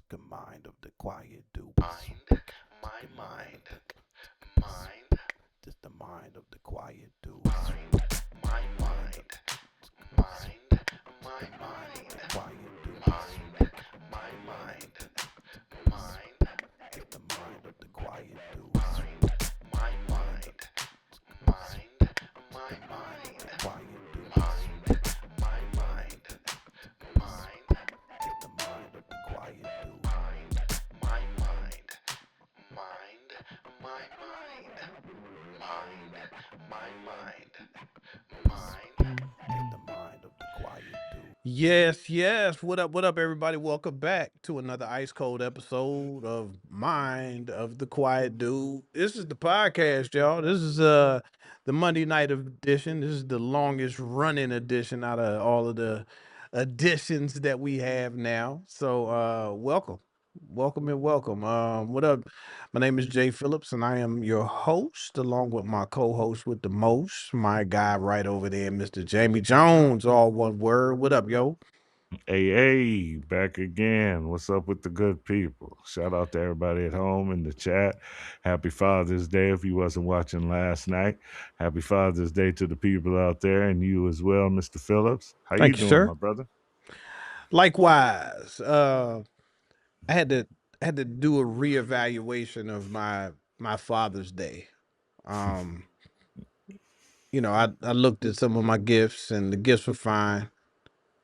The mind of the quiet dude. Mind, my The mind of mind, the mind, just the mind of the quiet dude. mind, my Mind of mind, mind, my the mind of mind, the quiet dude. mind, my The mind mind, of the mind, just the mind of the quiet dude. mind, my Mind of mind, mind, my the mind of mind, the quiet dude. mind, my The mind mind, of mind, just the mind of the quiet dude. mind, my mind, mind, my mind, mind, my mind, mind. Just the mind of the quiet dude. Yes, yes. What up, everybody? Welcome back to another ice cold episode of Mind of the Quiet Dude. This is the podcast, y'all. This is the Monday night edition. This is the longest running edition out of all of the editions that we have now. So welcome. Welcome and welcome. What up? My name is Jay Phillips, and I am your host, along with my co-host with the most, my guy right over there, Mr. Jamie Jones, all one word. What up, yo? Hey, hey, back again. What's up with the good people? Shout out to everybody at home in the chat. Happy Father's Day if you wasn't watching last night. Happy Father's Day to the people out there and you as well, Mr. Phillips. How you Thank you, doing, sir. my brother? Likewise, I had to do a reevaluation of my Father's Day. Um, I looked at some of my gifts, and the gifts were fine.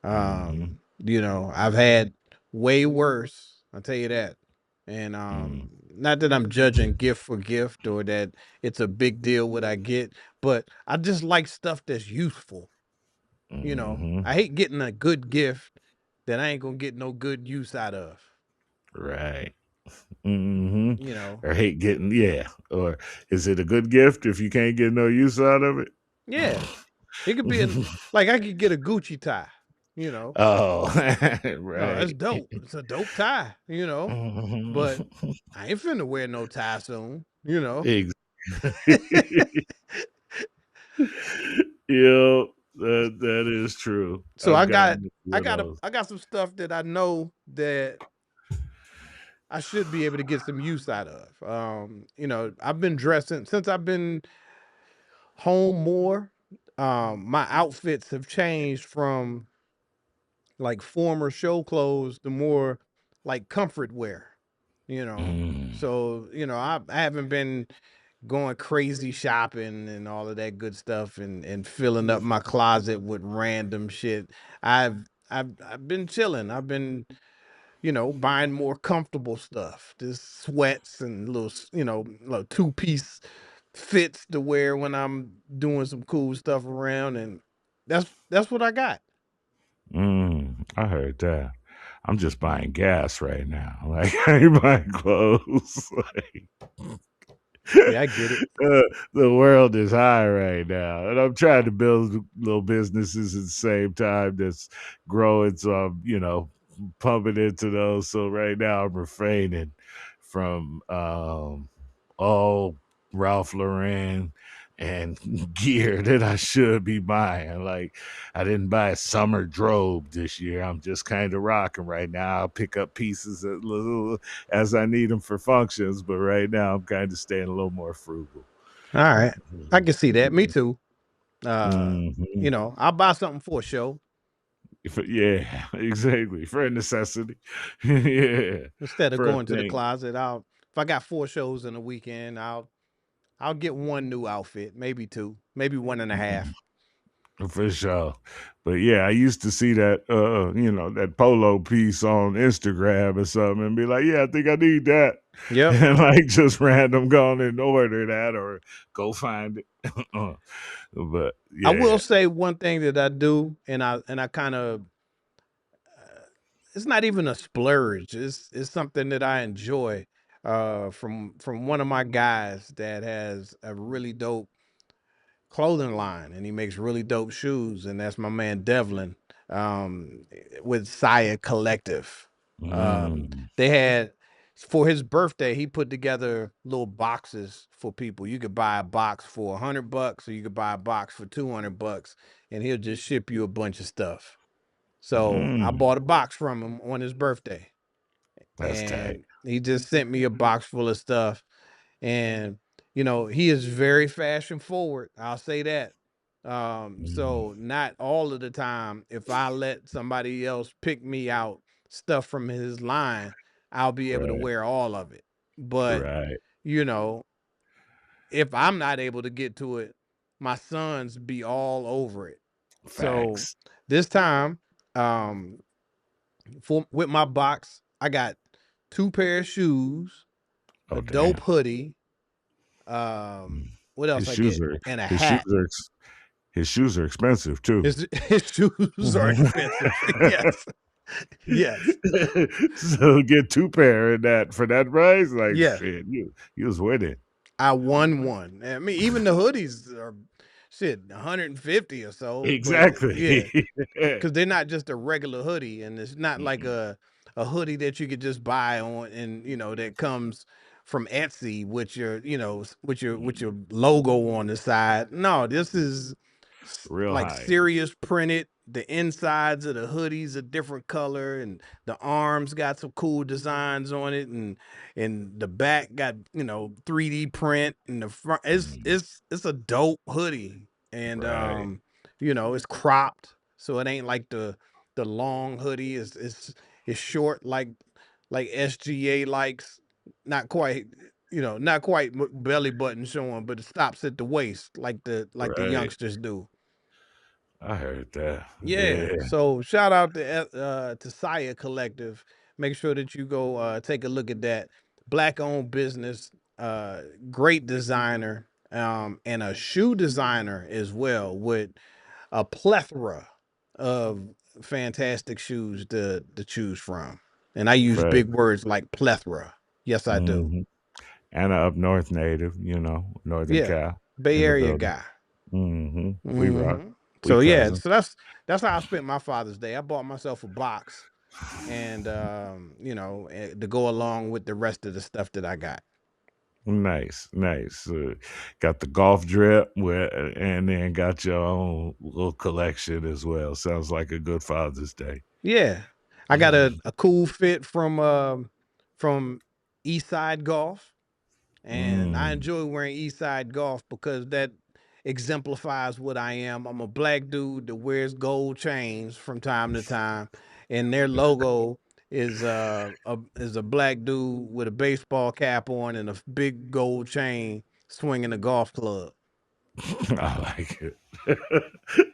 Mm-hmm. I've had way worse, I'll tell you that. And not that I'm judging gift for gift or that it's a big deal what I get, but I just like stuff that's useful. Mm-hmm. I hate getting a good gift that I ain't gonna get no good use out of. Right. Mm-hmm. You know, Or hate getting, yeah. Or is it a good gift if you can't get no use out of it? yeah, it could be like I could get a Gucci tie. You know, Oh, no, that's right. dope. It's a dope tie. But I ain't finna wear no tie soon. Ex- Yeah, that is true. So I've gotten a few of those. I got some stuff that I know that I should be able to get some use out of. I've been dressing since I've been home more. My outfits have changed from like former show clothes to more like comfort wear. You know, Mm, so I haven't been going crazy shopping and all of that good stuff and filling up my closet with random shit. I've been chilling. I've been buying more comfortable stuff. Just sweats and little two-piece fits to wear when I'm doing some cool stuff around, and that's what I got. I heard that. I'm just buying gas right now. Like I ain't buying clothes. Like, Yeah, I get it. the world is high right now, and I'm trying to build little businesses at the same time that's growing. So I'm, pumping into those. So right now I'm refraining from all Ralph Lauren and gear that I should be buying. Like I didn't buy a summer drobe this year. I'm just kind of rocking right now. I'll pick up pieces as I need them for functions, but right now I'm kind of staying a little more frugal. All right, I can see that. Me too. Uh, Mm-hmm. I'll buy something for a show Yeah, exactly. For a necessity. Yeah. instead of For a going to the thing. closet. If I got 4 shows in a weekend, I'll get one new outfit, maybe two, maybe one and a half. For sure. But yeah, I used to see that that polo piece on Instagram or something and be like, yeah, I think I need that. Yep. And like just random go and order that or go find it. But I will yeah. say one thing that I do, and I kind of it's not even a splurge. It's something that I enjoy. From one of my guys that has a really dope clothing line, and he makes really dope shoes, and that's my man Devlin, with Saya Collective. Mm. They had for his birthday, he put together little boxes for people. You could buy a box for $100, or you could buy a box for $200, and he'll just ship you a bunch of stuff. So I Mm. bought a box from him on his birthday, That's tight. and he just sent me a box full of stuff. And he is very fashion forward. I'll say that. Mm, So not all of the time, if I let somebody else pick me out stuff from his line, I'll be able to right, wear all of it. But right. you know, if I'm not able to get to it, my sons be all over it. So Facts. this time, um, with my box, I got 2 pair of shoes, Oh a damn. dope hoodie. Mm. What else His I shoes get? are And a his shoes hat. are his shoes are expensive too. His shoes are expensive. Yes. Yes. So get 2 pair in that for that price. Like Yes. shit, you was winning. I won one. I mean, even the hoodies are shit, 150 or so. But yeah, Exactly. because they're not just a regular hoodie, and it's not like Mm-mm. a hoodie that you could just buy on, and that comes from Etsy with your with your logo on the side. No, this is Real like high. serious printed. The insides of the hoodies a different color, and the arms got some cool designs on it, and the back got 3D print, and the front Mm, it's a dope hoodie, and right. it's cropped, so it ain't like the long hoodie. It's short like SGA likes, not quite, not quite belly button showing, but it stops at the waist like the Right. youngsters do. I heard that. Yeah. Yeah. So shout out to Saya Collective. Make sure that you go take a look at that. Black owned business, uh, great designer, and a shoe designer as well, with a plethora of fantastic shoes to choose from. And I use Right. big words like plethora. Yes, I do. Hmm. And a up north native, Northern Yeah. Cal Bay in the Area building. guy. We rock. We So yeah, cousin. so that's how I spent my Father's Day. I bought myself a box, and to go along with the rest of the stuff that I got. Nice, nice. Got the golf drip and then got your own little collection as well. Sounds like a good Father's Day. Yeah, I got a cool fit from Eastside Golf, and I Mm. enjoy wearing Eastside Golf because that exemplifies what I am. I'm a black dude that wears gold chains from time to time, and their logo is a black dude with a baseball cap on and a big gold chain swinging a golf club. I like it.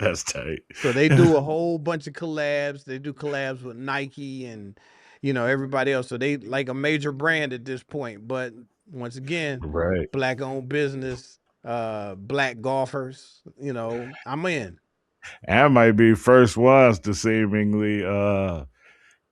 That's tight. So they do a whole bunch of collabs. They do collabs with Nike and everybody else. So they like a major brand at this point. But once again, Right. black owned business, black golfers, I'm in. And might be first ones to seemingly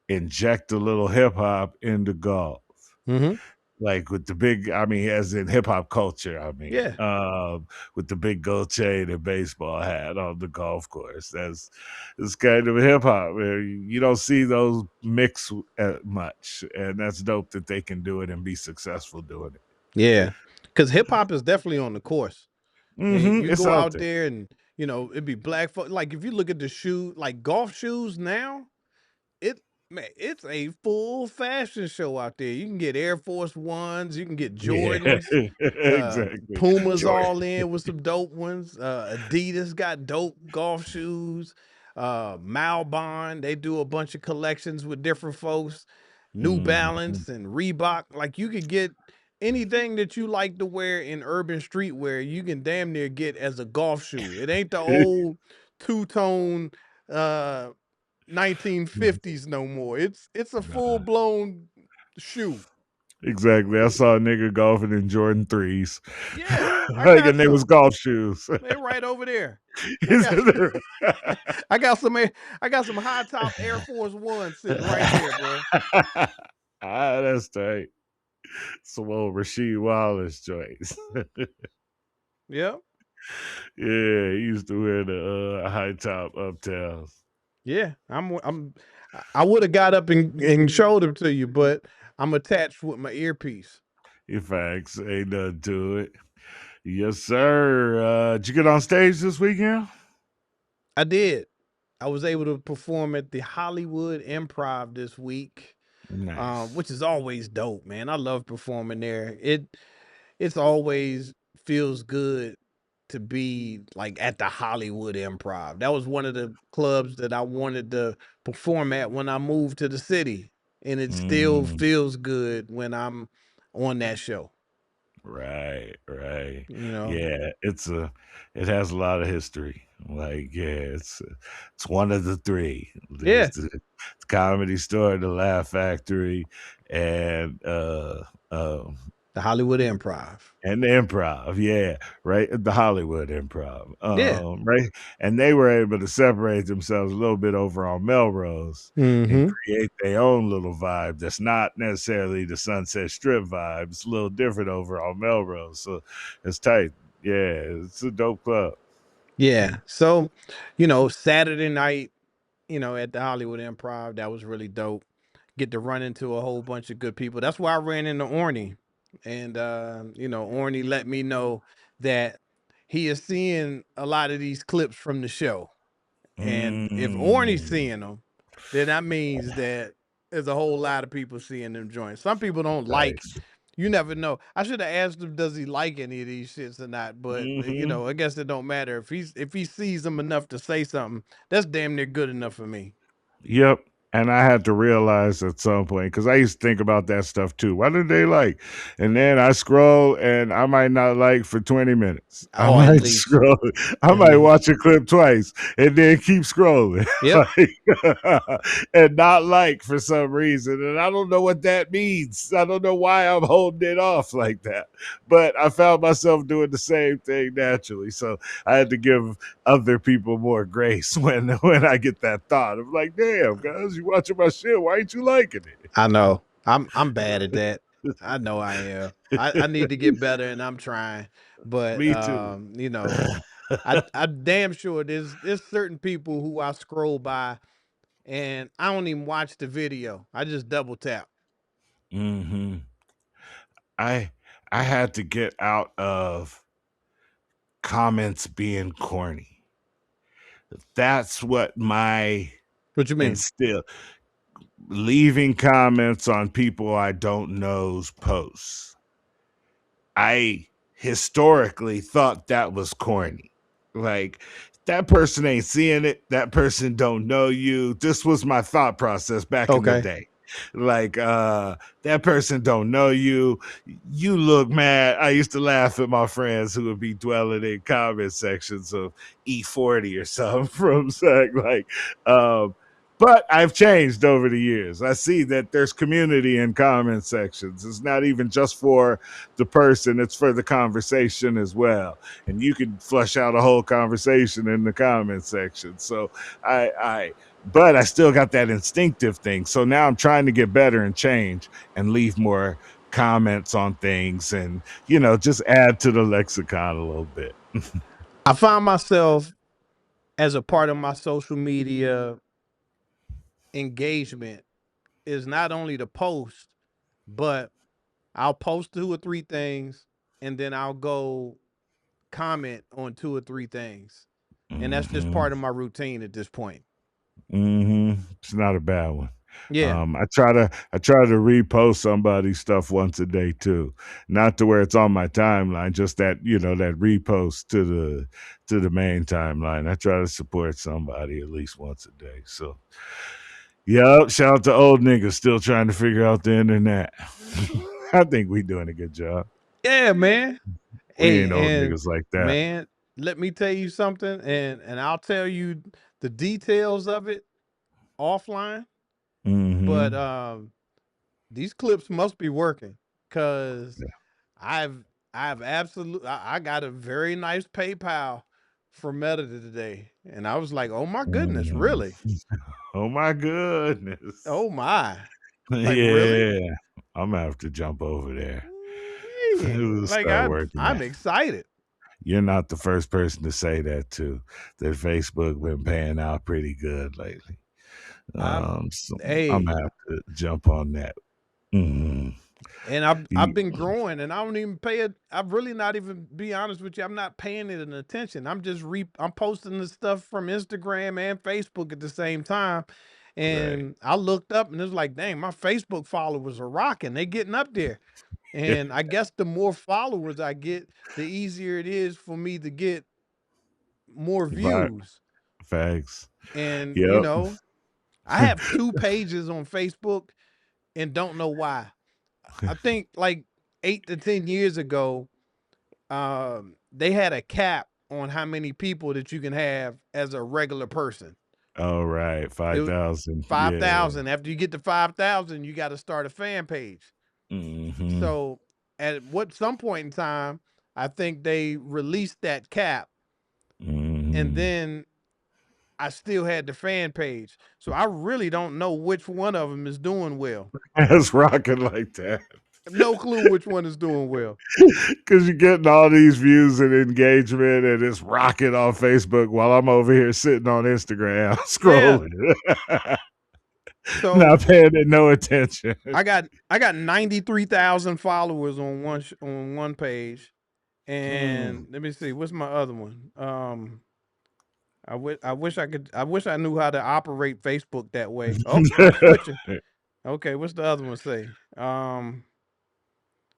inject a little hip hop into golf. Hmm. Like with the big, I mean, as in hip hop culture, Yeah. with the big gold chain and baseball hat on the golf course. It's kind of hip hop. You don't see those mix much, and that's dope that they can do it and be successful doing it. Yeah. Because hip hop is definitely on the course. And you It's go out out there. there and, it'd be black folk. Like if you look at the shoe, like golf shoes now, It man, it's a full fashion show out there. You can get Air Force Ones, you can get Yeah, Jordans, exactly. Puma's Jordan. all in with some dope ones. Adidas got dope golf shoes. Malbon, they do a bunch of collections with different folks. New Mhm. Balance and Reebok. Like you could get anything that you like to wear in urban streetwear, you can damn near get as a golf shoe. It ain't the old two-tone uh 1950s no more. It's a full Nah, blown shoe. exactly. I saw a nigga golfing in Jordan threes, Yeah, I like, got and they was some. golf shoes. They right over there. I Is got it- I got some I got some high top Air Force One sitting right there, bro. That's tight. Some old Rasheed Wallace joints. Yep. Yeah, he used to wear the high top uptowns. Yeah. I would have got up and showed them to you, but I'm attached with my earpiece. In fact, ain't nothing to it. Yes, sir. Did you get on stage this weekend? I did. I was able to perform at the Hollywood Improv this week. Nice. which is always dope, man. I love performing there. It's always feels good to be like at the Hollywood Improv. That was one of the clubs that I wanted to perform at when I moved to the city, and it still Mm, feels good when I'm on that show. right, right. You know, Yeah, it has a lot of history. Like, yeah, it's one of the three. yeah, There's the Comedy Store, the Laugh Factory, and the Hollywood Improv. and the Improv. Yeah, right. The Hollywood Improv. Yeah. Right. And they were able to separate themselves a little bit over on Melrose and Mm-hmm. create their own little vibe that's not necessarily the Sunset Strip vibe. It's a little different over on Melrose. So it's tight. Yeah, it's a dope club. Yeah. So, Saturday night, at the Hollywood Improv, that was really dope. Get to run into a whole bunch of good people. That's why I ran into Orny. And Orny let me know that he is seeing a lot of these clips from the show. And if Orny's Mm, seeing them, then that means that there's a whole lot of people seeing them joints. Some people don't like, nice. you never know. I should have asked him, does he like any of these shits or not? But Hmm. I guess it don't matter. If he sees them enough to say something, that's damn near good enough for me. Yep. And I had to realize at some point because I used to think about that stuff too. What did they like? And then I scroll and I might not like for 20 minutes. I Oh, at might least. scroll. I might Mhm. watch a clip twice and then keep scrolling. Yep. Like, and not like for some reason. And I don't know what that means. I don't know why I'm holding it off like that. But I found myself doing the same thing naturally. So I had to give other people more grace when I get that thought. I'm like, damn, guys, you watching my shit. Why ain't you liking I know. I'm bad at that. I know I am. I need to get better and I'm trying. it? But Me too. I damn sure there's certain people who I scroll by and I don't even watch the video. I just double tap. Hmm. I I had to get out of comments being corny. That's what my What you and mean? still leaving comments on people I don't know's posts. I historically thought that was corny. Like that person ain't seeing it. That person don't know you. This was my thought process back in the Okay. day. Like that person don't know you. You look mad. I used to laugh at my friends who would be dwelling in comment sections of E40 or something from saying like but I've changed over the years. I see that there's community in comment sections. It's not even just for the person, it's for the conversation as well. And you can flush out a whole conversation in the comment section. So but I still got that instinctive thing. So now I'm trying to get better and change and leave more comments on things and, just add to the lexicon a little bit. I find myself as a part of my social media engagement is not only to post, but I'll post two or three things and then I'll go comment on two or three things. And that's just Hmm. part of my routine at this point. It's not a bad one. Yeah. I try to repost somebody's stuff once a day too, not to where it's on my timeline, just that that repost to the main timeline. I try to support somebody at least once a day. So, yeah, shout out to old niggas still trying to figure out the internet. I think we doing a good job. Yeah, man. We Hey, ain't old and niggas like that. man, let me tell you something, and I'll tell you the details of it offline. But Hmm. these clips must be working because I've I've absolutely I got a very nice PayPal from Meta today, and I was like, oh my goodness, Mm. really? Oh my goodness. Oh my, like really? Yeah, I'm gonna have to jump over there. Ooh-wee. We'll Like start working I'm that. excited. You're not the first person to say that too. That Facebook been paying out pretty good lately. I'm So I'm hey, gonna have to jump on that. Mhm. and I've Ye- been growing, and I don't even pay it. I've really not even be honest with you. I'm not paying it an attention. I'm just I'm posting the stuff from Instagram and Facebook at the same time, Right. And I looked up and it's like, dang, my Facebook followers are rocking. They getting up there. And I guess the more followers I get, the easier it is for me to get more Right. views. Facts. And, Yep. I have 2 pages on Facebook and don't know why. I think like 8 to 10 years ago, they had a cap on how many people that you can have as a regular person. All right. It was 5,000. Yeah. 5,000. After you get to 5,000, you got to start a fan page. Mm-hmm. So at some point in time, I think they released that cap, and Mm-hmm. then I still had the fan page. So I really don't know which one of them is doing well. That's rocking like that. No clue which one is doing well. Because you're getting all these views and engagement, and it's rocking on Facebook while I'm over here sitting on Instagram Yeah. scrolling, So not paying it no attention. I got 93,000 followers on one page, and let me see, what's my other one? I wish I knew how to operate Facebook that way. Oh, I'm switching. Okay, what's the other one say?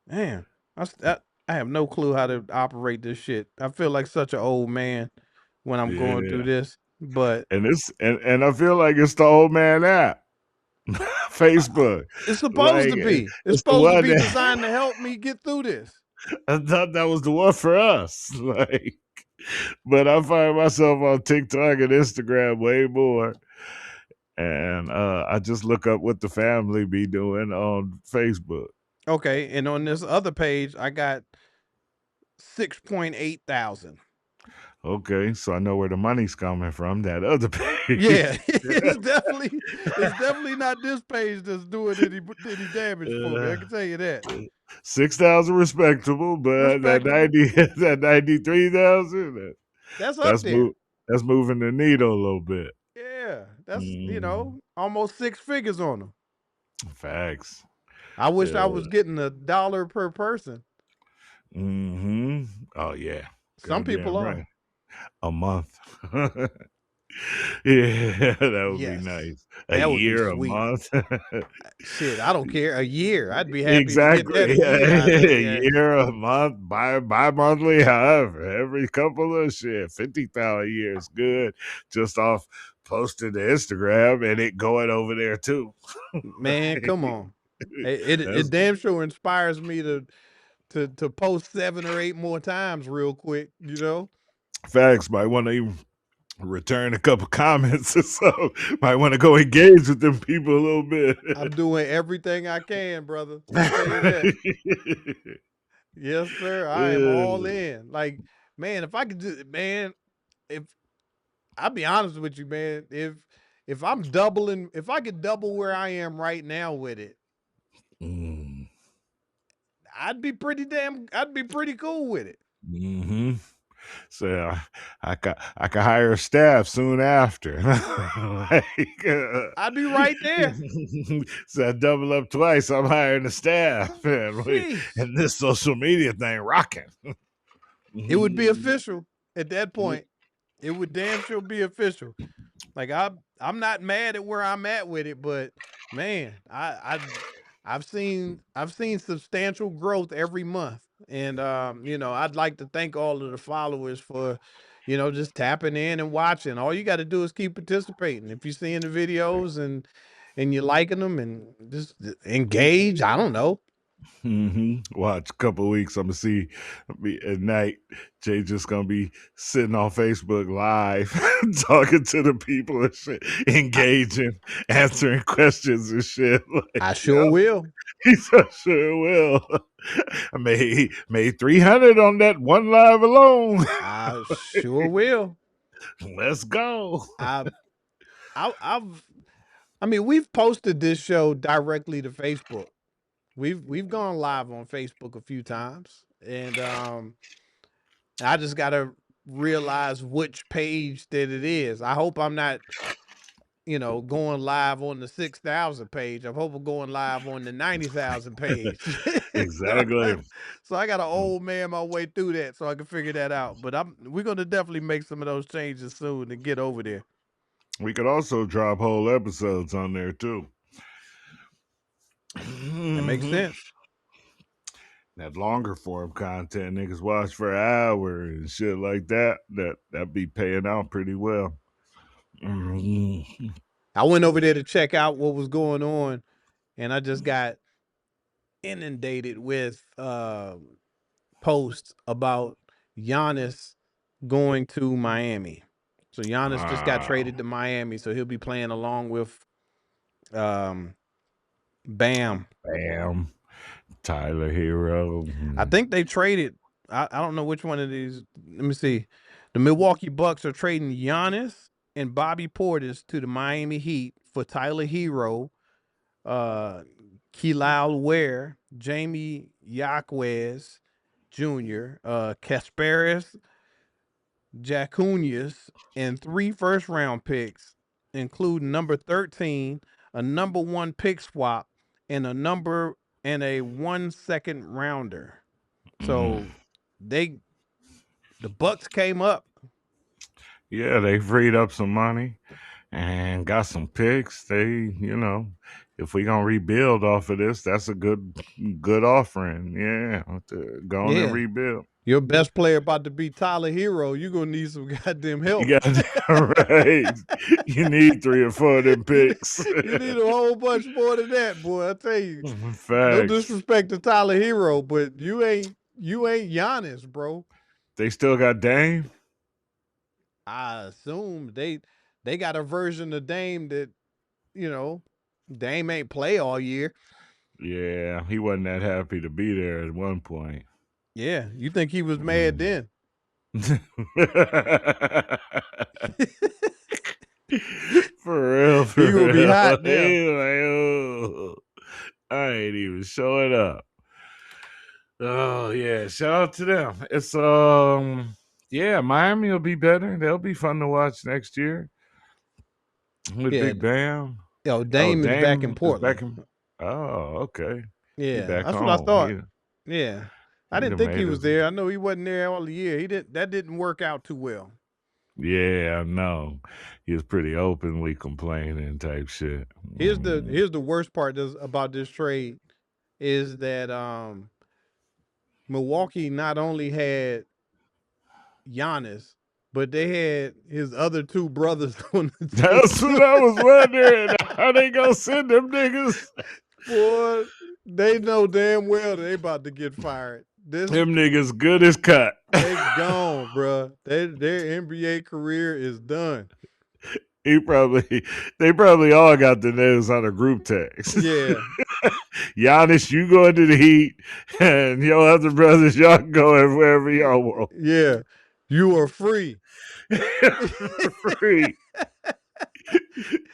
Man, I have no clue how to operate this shit. I feel like such an old man when I'm going Yeah, through this, but and I feel like it's the old man app, Facebook. it's supposed Like to be. It's it's the supposed to one be that designed to help me get through this. I thought that was the one for us. Like, but I find myself on TikTok and Instagram way more. And I just look up what the family be doing on Facebook. Okay, and on this other page, I got 6.8 thousand. Okay, so I know where the money's coming from. That other Yeah, page. it's definitely not this page that's doing any damage for me. I uh, can tell you that. 6,000 respectable, but that Respectable. 90, that 93,000, That's up that's there. that's moving the needle a little bit. Yeah, that's Mm, almost 6 figures on them. facts. I wish I Yeah. was getting $1 per person. Mm-hmm. Oh yeah. Some people Goddamn are. right. A month. Yeah, that would be Yes, nice. A that would be year, a sweet. month. Shit, I don't care. A year, I'd be happy to get that Exactly. a year out of A their ass. year, a month, bi-monthly, however, every couple of shit. 50,000 a year is good. Just off posting to Instagram and it going over there too. Man, come on. It That's damn sure inspires me to post 7 or 8 more times real quick, facts. Might want to even return a couple comments or so. Might want to go engage with them people a little bit. I'm doing everything I can, brother. I tell you that. Yes, sir. I am all in. Like, man, if I could just, man, if I'll be honest with you, man, if if I could double where I am right now with it, Mm. I'd be pretty cool with it. Mm-hmm. So I could hire staff soon after. Like, I'd be right there. so I double up twice. I'm hiring the staff, Sheesh. and this social media thing rocking. It would be official at that point. It would damn sure be official. Like I'm not mad at where I'm at with it, but man, I've seen substantial growth every month. And I'd like to thank all of the followers for, just tapping in and watching. All you got to do is keep participating. If you're seeing the videos and you're liking them and just engage, I don't know. Watch a couple weeks. I'm gonna see at night. Jay just gonna be sitting on Facebook Live, talking to the people and shit, engaging, answering questions and shit. Like, I sure will. he so sure will. I made 300 on that one live alone. I sure will. Let's go. I I've I mean, we've posted this show directly to Facebook. We've gone live on Facebook a few times, and I just gotta realize which page that it is. I hope I'm not, going live on the 6,000 page. I hope I'm going live on the 90,000 page. so, Exactly. so I got to old man my way through that so I can figure that out. But we're gonna definitely make some of those changes soon and get over there. We could also drop whole episodes on there too. That makes Mhm. sense. That longer form content niggas watch for an hour and shit like that. That be paying out pretty well. Mhm. I went over there to check out what was going on, and I just got inundated with posts about Giannis going to Miami. So Giannis just got Ah, traded to Miami, so he'll be playing along with um Bam. bam. Tyler Hero. I think they traded. I don't know which one of these. Let me see. The Milwaukee Bucks are trading Giannis and Bobby Portis to the Miami Heat for Tyler Hero, uh, Kelal Ware, Jamie Yaquez Jr., Kasparis Jacunius, and 3 first-round picks, including number 13, a number 1 pick swap, and a 1 second rounder. Mm. So they the Bucks came up. Yeah, they freed up some money and got some picks. If we gonna rebuild off of this, that's a good offering. Yeah, to go on and Yeah. rebuild. Your best player about to be Tyler Hero. You're gonna need some goddamn help. You got right. You need 3 or 4 of them picks. You need a whole bunch more than that, boy. I tell you. No Facts. disrespect to Tyler Hero, but you ain't Giannis, bro. They still got Dame. I assume they got a version of Dame that, you know, Dame ain't play all year. Yeah, he wasn't that happy to be there at one point. Yeah, you think he was mad then? For real, for He gonna be real. hot now. He like, oh, I ain't even showing up. Oh yeah, shout out to them. It's yeah, Miami will be better. They'll be fun to watch next year with Yeah, Big Bam. Oh, Dame is back in Dame is back Portland. in. Oh, okay. He Yeah, back that's what I home. thought. Yeah, I He didn't done think he made was his. there. I know he wasn't there all the year. That didn't work out too well. Yeah, I know. He was pretty openly complaining type shit. Here's the worst part about this trade is that Milwaukee not only had Giannis, but they had his other 2 brothers on the team That's too. what I was wondering. How they gonna send them niggas? Boy, they know damn well they about to get fired. Them niggas good as cut. They gone, bruh. Their NBA career is done. They probably all got the names on a group text. Yeah, Giannis, you going to the Heat, and your other brothers, y'all can go wherever y'all want. yeah. You are free. For free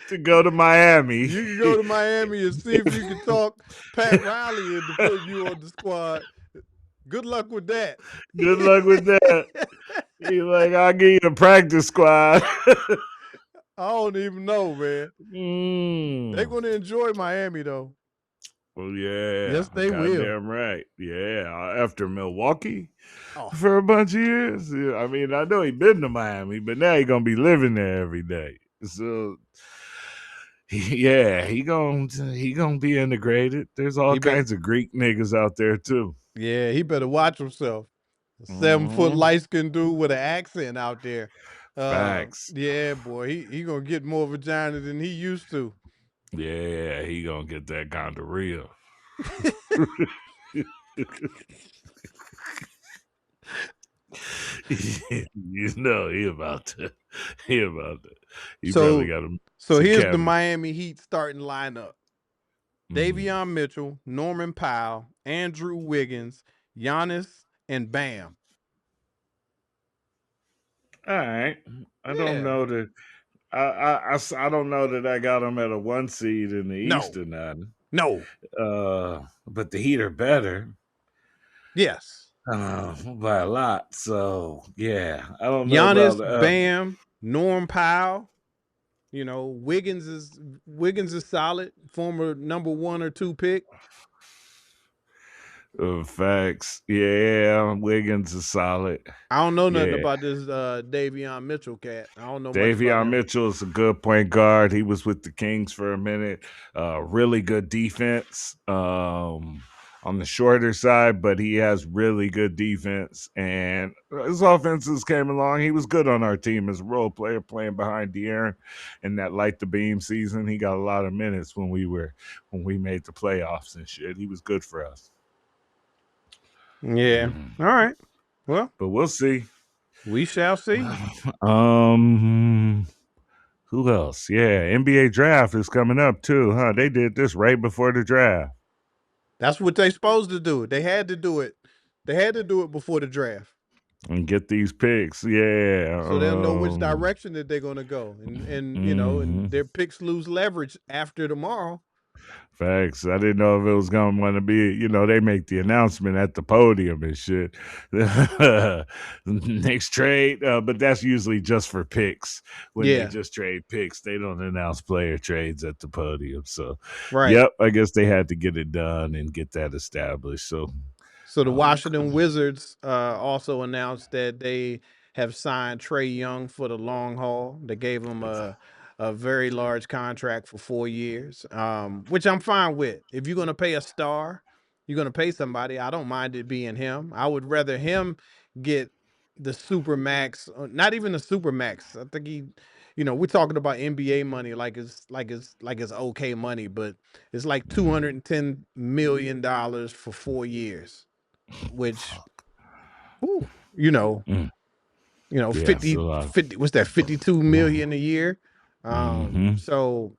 to go to Miami. You can go to Miami and see if you can talk Pat Riley into putting you on the squad. Good luck with that. Good luck with that. He's like, I'll give you a practice squad. I don't even know, man. They're going to enjoy Miami, though. Well, yeah. Yes, they will. Goddamn right. Yeah. After Milwaukee Oh, for a bunch of years. Yeah, I mean, I know he been to Miami, but now he gonna be living there every day. So yeah, he gonna be integrated. There's all he bet. kinds of Greek niggas out there too. Yeah, he better watch himself. A 7-foot Mhm. light skinned dude with an accent out there. Facts. Yeah, boy, he gonna get more vagina than he used to. Yeah, he gonna get that gonorrhea. You know he about to. He probably got him. So some here's the cavities. Miami Heat starting lineup: Mhm. Davion Mitchell, Norman Powell, Andrew Wiggins, Giannis, and Bam. All right. I don't Yeah. know that. I don't know that I got them at a 1 seed in the East No. or nothing. No. But the Heat are better Yes. by a lot. So yeah, I don't know Giannis, about. Bam, Norm Powell. You know, Wiggins is solid, former number 1 or 2 pick. Facts. Yeah, Wiggins is solid. I don't know nothing Yeah. about this Davion Mitchell cat. I don't know much about Davion him. Mitchell is a good point guard. He was with the Kings for a minute. Really good defense on the shorter side, but he has really good defense. And his offenses came along. He was good on our team as a role player, playing behind De'Aaron in that light the beam season. He got a lot of minutes when we made the playoffs and shit. He was good for us. Yeah. All right. Well, But we'll see. we shall see. Um, who else? Yeah, NBA draft is coming up too, huh? They did this right before the draft That's what they supposed to do. They had to do it. They had to do it before the draft, and get these picks. Yeah. so they'll know which direction that they're going to go, and and Mhm. their picks lose leverage after tomorrow. Facts. I didn't know if it was going to want to be, they make the announcement at the podium and shit. Next trade, but that's usually just for picks. When they Yeah. just trade picks, they don't announce player trades at the podium. So, Right. yep, I guess they had to get it done and get that established. So, So the um, Washington Wizards also announced that they have signed Trey Young for the long haul. They gave him a very large contract for 4 years, which I'm fine with. If you're going to pay a star, you're going to pay somebody. I don't mind it being him. I would rather him get the super max, not even the super max. I think we're talking about NBA money like it's okay money, but it's like $210 million for 4 years, which, whew, you know, mm, yeah, it's a 50, lot. 50, what's that, 52 million a year? Mm-hmm. So,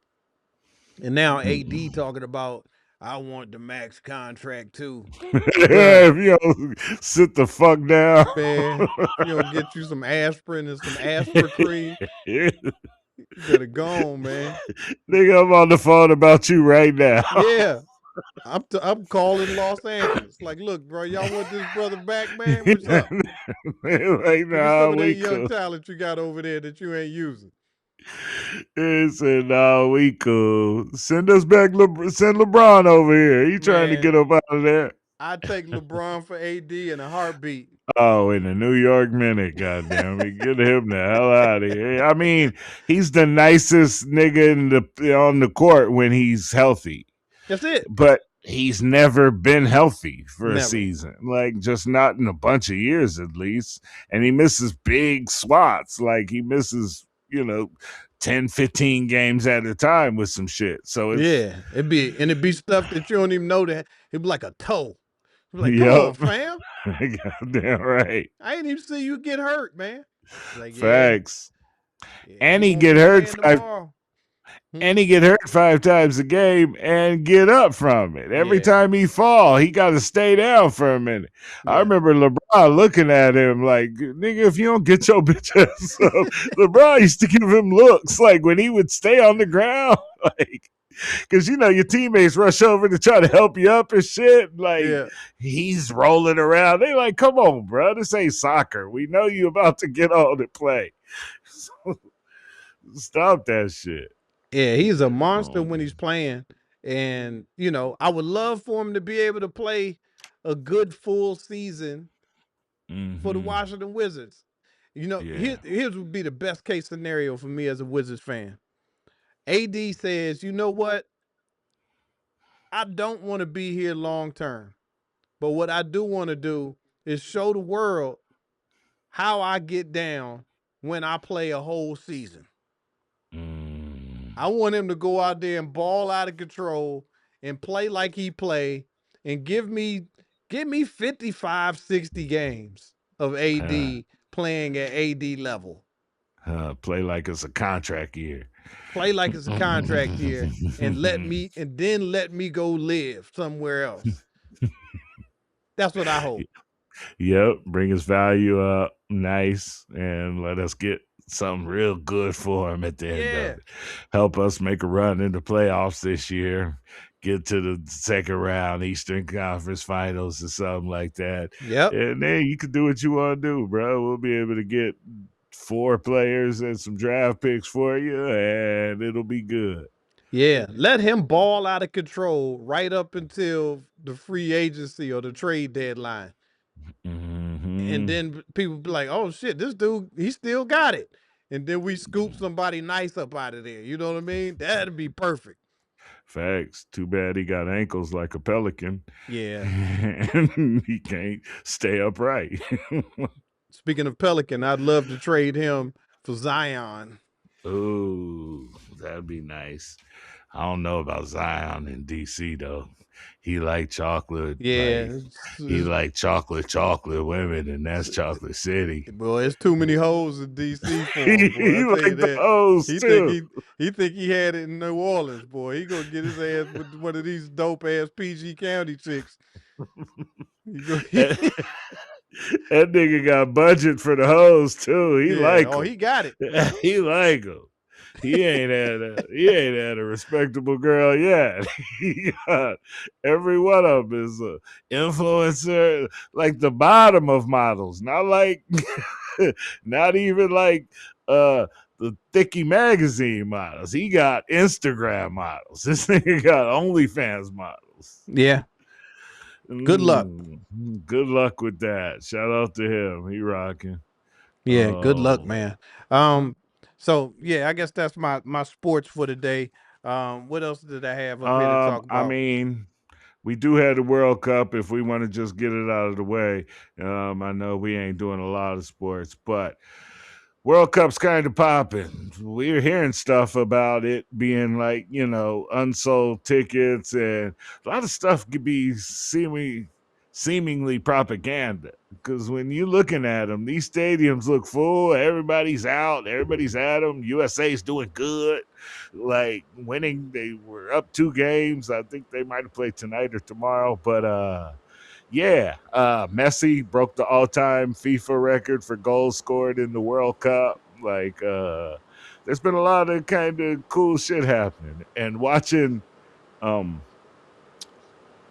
and now AD Mm-hmm. talking about, I want the max contract too. Bruh, Yeah, sit the fuck down. man, if you don't get you some aspirin and some aspirin cream, you better go on, man. Nigga, I'm on the phone about you right now. Yeah, I'm calling Los Angeles. Like, look, bro, y'all want this brother back, man? What's up? Like, Give me some nah, of that we young cool. talent you got over there that you ain't using. He said, nah, we cool. Send us back, send LeBron over here. He trying to Man, get up out of there. I'd take LeBron for AD in a heartbeat. Oh, in the New York Minute, goddamn it. Get him the hell out of here. I mean, he's the nicest nigga on the court when he's healthy. That's it. But he's never been healthy for a Never. season, like just not in a bunch of years at least. And he misses big slots, like he misses, 10, 15 games at a time with some shit. So it's, Yeah. It'd be stuff that you don't even know that. It'd be like a toe. You'd be like, come on, yep, fam. goddamn right. I ain't even see you get hurt, man. Like, yeah, Facts. yeah, And he he won't get be hurt playing five tomorrow. and he get hurt 5 times a game and get up from it. Every Yeah. time he fall, he got to stay down for a minute. I Yeah. remember LeBron looking at him like, nigga, if you don't get your bitch ass up. LeBron used to give him looks like when he would stay on the ground, like, because your teammates rush over to try to help you up and shit. Like Yeah. he's rolling around. They like, come on, bro, this ain't soccer. We know you about to get on and play. Stop that shit. Yeah, he's a monster Oh. when he's playing. And, I would love for him to be able to play a good full season for the Mm-hmm. Washington Wizards. Yeah. Here's would be the best case scenario for me as a Wizards fan. AD says, you know what? I don't want to be here long term. But what I do want to do is show the world how I get down when I play a whole season. Mm. I want him to go out there and ball out of control and play like he play and give me 55, 60 games of Huh. AD playing at AD level. Play like it's a contract year. Play like it's a contract year and then let me go live somewhere else. That's what I hope. Yep, bring his value up nice and let us get something real good for him at the end Yeah. of it. Help us make a run into playoffs this year. Get to the second round, Eastern Conference Finals or something like that. Yep. And then you can do what you want to do, bro. We'll be able to get 4 players and some draft picks for you, and it'll be good. Yeah, let him ball out of control right up until the free agency or the trade deadline. And then people be like, "Oh shit, this dude, he still got it." And then we scoop somebody nice up out of there. You know what I mean? That'd be perfect. Facts. Too bad he got ankles like a pelican. Yeah. And he can't stay upright. Speaking of Pelican, I'd love to trade him for Zion. Ooh, that'd be nice. I don't know about Zion in DC though. He like chocolate, like Yeah, he like chocolate women, and that's Chocolate City. boy, it's too many hoes in DC for him, boy. I He tell you like the that. hoes He think too. he had it in New Orleans, boy. He gonna get his ass with one of these dope ass PG County chicks. He go, that, that nigga got budget for the hoes too. He yeah. like Oh, them. he got it. He like them. He ain't had a respectable girl yet. He got every one of them is a influencer, like the bottom of models, not like, not even like the Thicky magazine models. He got Instagram models. This nigga got OnlyFans models. Yeah. Good luck. Good luck with that. Shout out to him. He rocking. Yeah. Good luck, Oh. man. So yeah, I guess that's my sports for today. What else did I have up here to talk I about? mean, we do have the World Cup if we want to just get it out of the way. I know we ain't doing a lot of sports, but World Cup's kind of popping. We're hearing stuff about it being like, unsold tickets, and a lot of stuff could be seemingly propaganda. Because when you're looking at them, these stadiums look full. Everybody's out. Everybody's at them. USA's doing good. Like winning, they were up 2 games. I think they might have played tonight or tomorrow. But yeah, Messi broke the all-time FIFA record for goals scored in the World Cup. Like, there's been a lot of kind of cool shit happening, and watching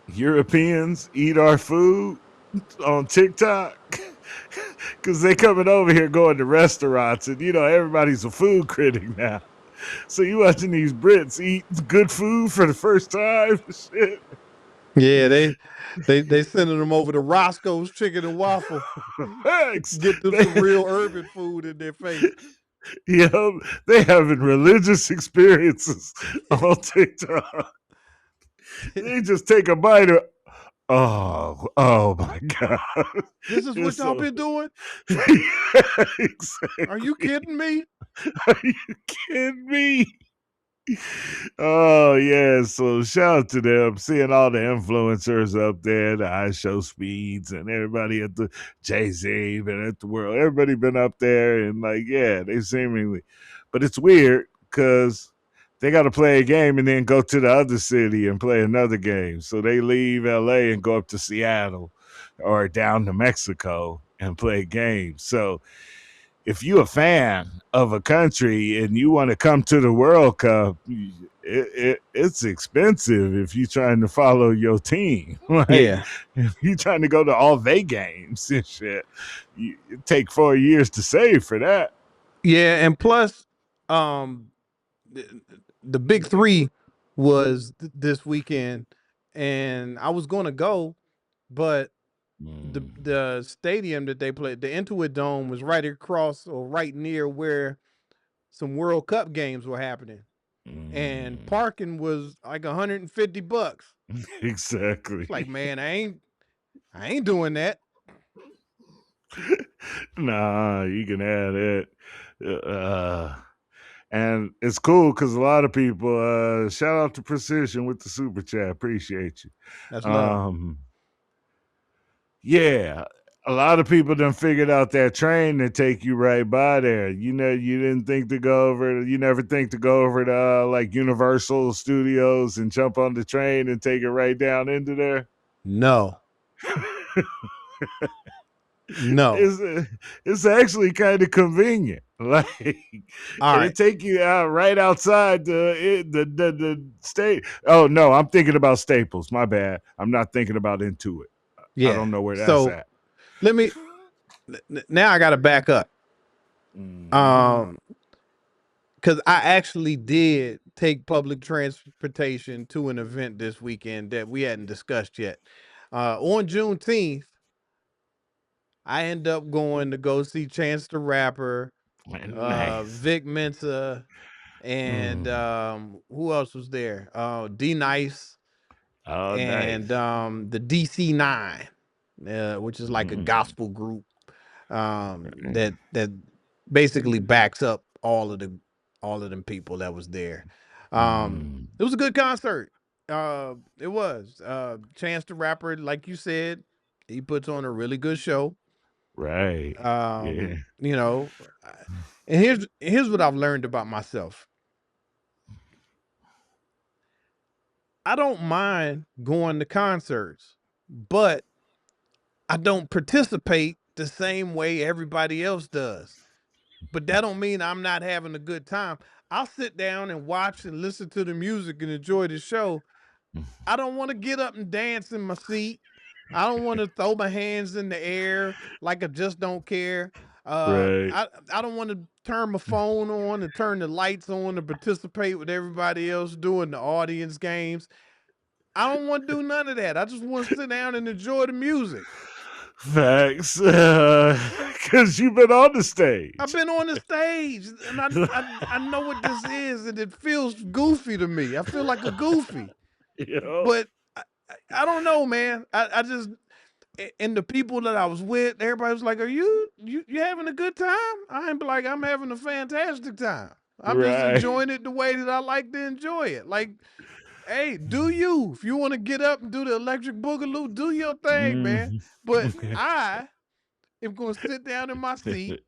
Europeans eat our food on TikTok because they coming over here going to restaurants, and everybody's a food critic now. So you watching these Brits eat good food for the first time? Shit. Yeah, they sending them over to Roscoe's Chicken and Waffle. Thanks. Get them some real urban food in their face. They having religious experiences on TikTok. They just take a bite of, oh my God. This is what y'all been doing? Yeah, exactly. Are you kidding me? Are you kidding me? Oh yeah, so shout out to them. Seeing all the influencers up there, the I Show Speeds, and everybody at the Jay-Z, been at the World. Everybody been up there, and like, yeah, they seemingly, but it's weird because they got to play a game and then go to the other city and play another game. So they leave LA and go up to Seattle or down to Mexico and play games. So if you're a fan of a country and you want to come to the World Cup, it's expensive if you're trying to follow your team. Like, Yeah. if you're trying to go to all they games and shit, it take 4 years to save for that. Yeah, and plus, the big three was this weekend, and I was going to go, but the stadium that they played, the Intuit Dome, was right across or right near where some World Cup games were happening, and parking was like $150. Exactly. It's like, man, I ain't doing that. Nah, you can add it. And it's cool because a lot of people, shout out to Precision with the super chat. Appreciate you. That's love. Yeah, a lot of people done figured out that train to take you right by there. You didn't think to go over. You never think to go over to like Universal Studios and jump on the train and take it right down into there. No. No. It's actually kind of convenient. Like, All right. it take you out right outside the state. Oh no, I'm thinking about Staples. My bad. I'm not thinking about Intuit. Yeah. I don't know where that's so at. let me. Now I got to back up. Because I actually did take public transportation to an event this weekend that we hadn't discussed yet. On Juneteenth, I end up going to go see Chance the Rapper, Nice. Vic Mensa, and Mm. who else was there? D Nice Oh, and nice. the DC9, which is like a Mm. gospel group Right. that basically backs up all of them people that was there. Mm. It was a good concert. It was. Chance the Rapper, like you said, he puts on a really good show. Right. Yeah. You know, and here's what I've learned about myself. I don't mind going to concerts, but I don't participate the same way everybody else does. But that don't mean I'm not having a good time. I'll sit down and watch and listen to the music and enjoy the show. I don't want to get up and dance in my seat. I don't want to throw my hands in the air like I just don't care. Right. I don't want to turn my phone on and turn the lights on to participate with everybody else doing the audience games. I don't want to do none of that. I just want to sit down and enjoy the music. Facts. Because you've been on the stage. I've been on the stage and I know what this is, and it feels goofy to me. I feel like a goofy. You know? But I don't know, man. I just and the people that I was with, everybody was like, "Are you having a good time?" I'm like, "I'm having a fantastic time. I'm just Right. enjoying it the way that I like to enjoy it." Like, hey, do you? If you want to get up and do the electric boogaloo, do your thing, man. Mm. But I am going to sit down in my seat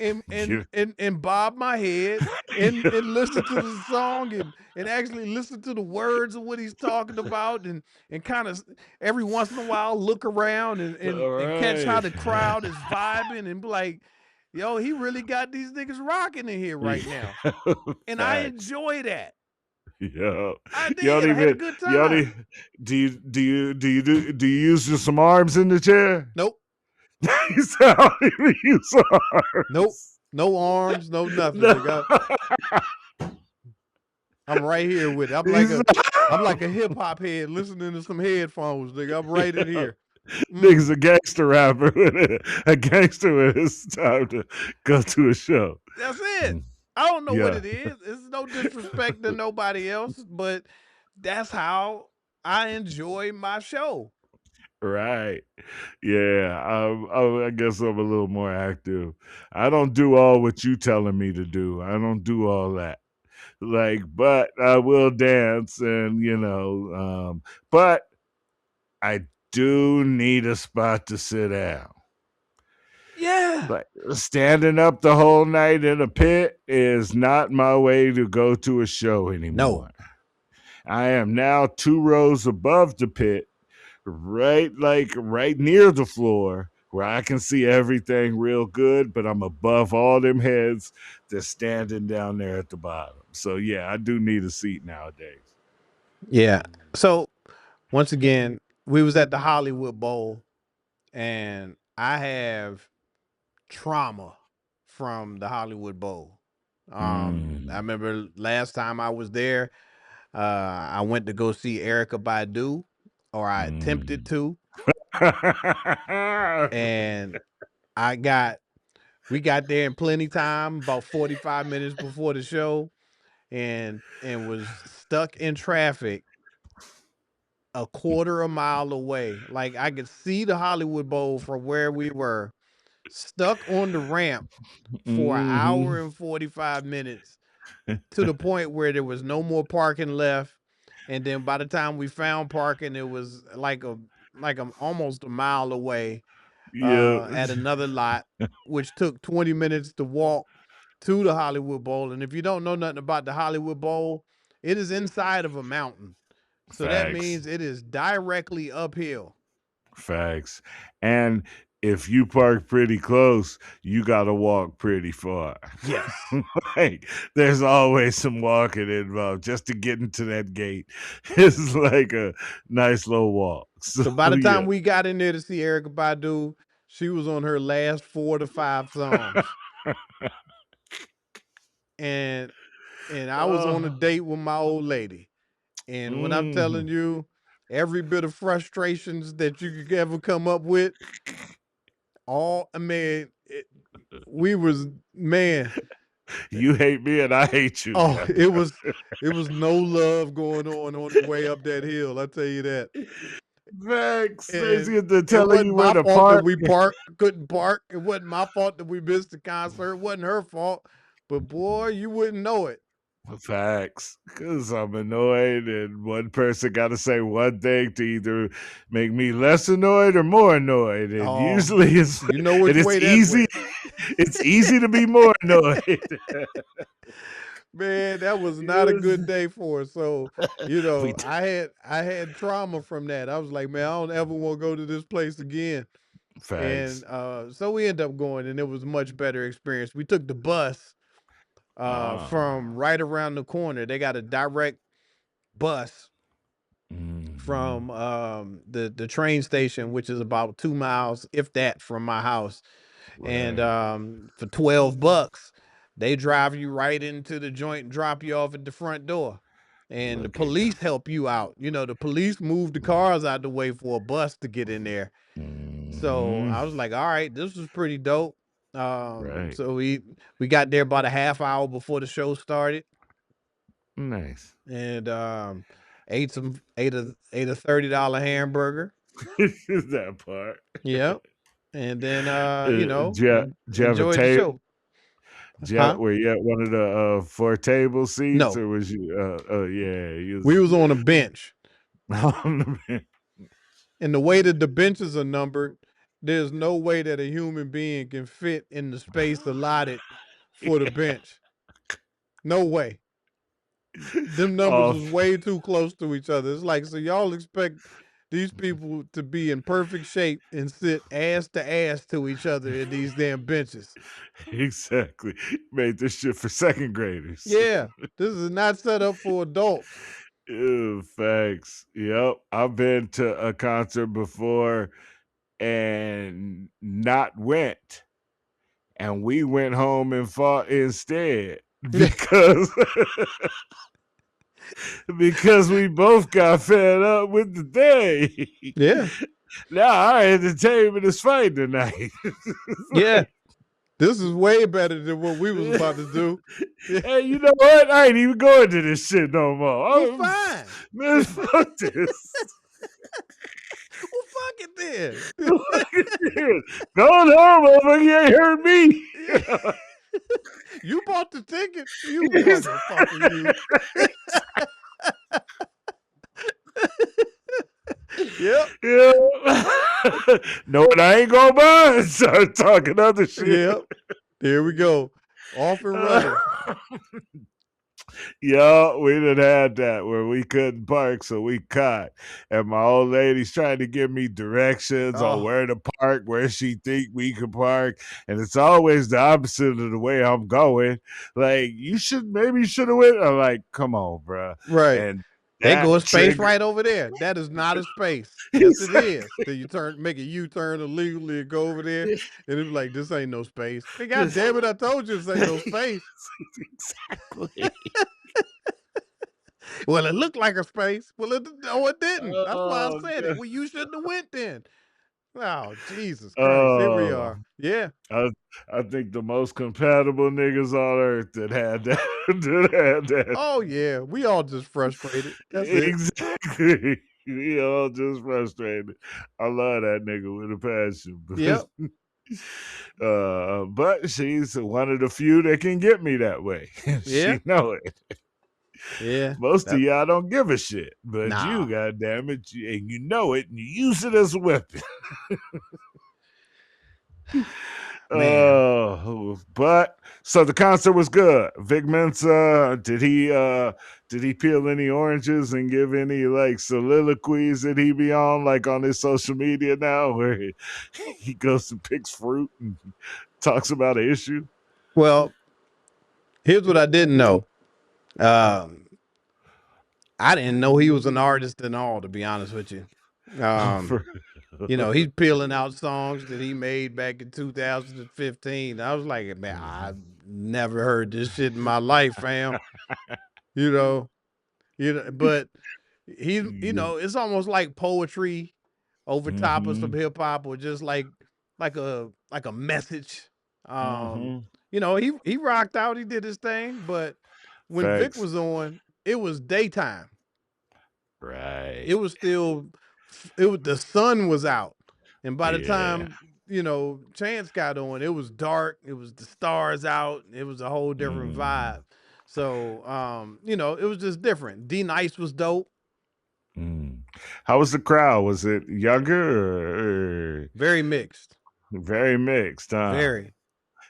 You- and bob my head and listen to the song and actually listen to the words of what he's talking about and kind of every once in a while look around All and catch how right. the crowd is vibing and be like, yo, he really got these niggas rocking in here right now. And I Facts. enjoy that. Yo, I you dig don't it. I had a even. good You don't time. even. Do you use just some arms in the chair? Nope. You said I don't even use Nope. arms. No arms, no nothing, No. nigga. I'm right here with it. He's- I'm like a hip hop head listening to some headphones, nigga. I'm right in here. Nigga's a gangster rapper. A gangster when it's time to go to a show. That's it. I don't know what Yeah. it is. It's no disrespect to nobody else, but that's how I enjoy my show. Right. Yeah. I guess I'm a little more active. I don't do all what you telling me to do. I don't do all that. Like, but I will dance and but I do need a spot to sit down. Yeah. Like standing up the whole night in a pit is not my way to go to a show No. anymore. I am now 2 rows above the pit, right near the floor where I can see everything real good, but I'm above all them heads that's standing down there at the bottom. So yeah, I do need a seat nowadays. Yeah. So once again, we was at the Hollywood Bowl and I have trauma from the Hollywood Bowl. I Mm. remember last time I was there, I went to go see Erica Badu, or I attempted Mm. to, and I got we got there in plenty time, about 45 minutes before the show, and was stuck in traffic a quarter a mile away. Like I could see the Hollywood Bowl from where we were, stuck on the ramp for an hour Mhm. and 45 minutes to the point where there was no more parking left. And then by the time we found parking, it was like almost a mile away Yeah. at another lot, which took 20 minutes to walk to the Hollywood Bowl. And if you don't know nothing about the Hollywood Bowl, it is inside of a mountain. So that Facts. means it is directly uphill. Facts. And if you park pretty close, you got to walk pretty far. Yes. Like, there's always some walking involved just to get into that gate. It's like a nice little walk. So, So by the yeah. time we got in there to see Erica Badu, she was on her last 4 to 5 songs. And and I was on a date with my old lady. And when I'm telling you, every bit of frustrations that you could ever come up with, we was, man, You hate me and I hate you. oh, it was no love going on the way up that hill. I tell you that. Max, they And get to it telling wasn't you where my to fault that park. we couldn't park. It wasn't my fault that we missed the concert. It wasn't her fault. But boy, you wouldn't know it. Facts, because I'm annoyed, and one person got to say one thing to either make me less annoyed or more annoyed, and Oh, usually it's you know and which it's way that easy. went. It's easy to be more annoyed. Man, that was not a Yes. good day for us. So, We d- I had trauma from that. I was like, man, I don't ever want to go to this place again. And Facts. so we ended up going, and it was a much better experience. We took the bus from Ah. right around the corner. They got a direct bus Mhm. from the train station, which is about 2 miles, if that, from my house. And Right. for $12, they drive you right into the joint and drop you off at the front door. And the Look at you. police help you out. The police move the cars out the way for a bus to get in there. So Mhm. I was like, all right, this was pretty dope. Right. So we got there about a half hour before the show started, Nice. and ate a $30 hamburger. That part. Yep. And then Did you have a enjoyed the tape? show. Huh? Were you at one of the 4 table seats, No. or was you? Oh yeah, you We was was on a bench. on the bench. And the way that the benches are numbered, there's no way that a human being can fit in the space allotted for the bench. No way. Them numbers Oh, was way too close to each other. It's like, so y'all expect these people to be in perfect shape and sit ass to ass to each other in these damn benches. exactly. Made this shit for second graders. Yeah, this is not set up for adults. Ew, facts. Yep. I've been to a concert before and not went. And we went home and fought instead because because we both got fed up with the day. Yeah, Now our entertainment is fighting tonight. It's yeah. like, This is way better than what we was about to do. Yeah. hey, you know what? I ain't even going to this shit no more. Well, fine. Man, fuck this. Well, fuck it then. Fuck this. Going home, motherfucker. You ain't heard me. You bought the ticket, you motherfucker, you. Yep, Yeah. No, I ain't gonna buy and start talking other shit. yep. Here we go. Off and running. Yeah, we done had that where we couldn't park, so we caught. And my old lady's trying to give me directions on Oh, where to park, where she think we can park, and it's always the opposite of the way I'm going. Like, maybe you should have went. I'm like, come on, bruh. right. And They go that a space triggered right over there. That is not a space. Yes, it exactly. is. Then you make a U-turn illegally and go over there, and it's like, this ain't no space. Hey, God damn it, I told you this ain't no space. Exactly. Well, it looked like a space. Well, it didn't. That's why I Oh said it. god. Well, you shouldn't have went then. Oh, Jesus Christ. Here we Oh, are. Yeah. I I think the most compatible niggas on earth that had that that had that. Oh, yeah. We all just frustrated. That's it. Exactly. We all just frustrated. I love that nigga with a passion. Yep. But she's one of the few that can get me that way. Yeah. She know it. Yeah. Most of That, y'all don't give a shit. But you, nah. goddamn it, and you know it, and you use it as a weapon. Man. But so the concert was good. Vic Mensa, did he peel any oranges and give any like soliloquies that he be on like on his social media now where he goes and picks fruit and talks about an issue? Well, here's what I didn't know. Um, I didn't know he was an artist at all, to be honest with you. Um, For- he's peeling out songs that he made back in 2015. I was like, man, I've never heard this shit in my life, fam. you know, but Yeah. it's almost like poetry over top of some Mhm. hip hop, or just like a message. Um, Mhm. he rocked out, he did his thing, but when Vic Facts. was on, it was daytime. It Right. was still the sun was out. And by the Yeah. time, Chance got on, it was dark, it was the stars out, it was a whole different Mm. vibe. So, it was just different. D Nice was dope, Mm. How was the crowd? Was it younger or very mixed. very mixed, huh? Very.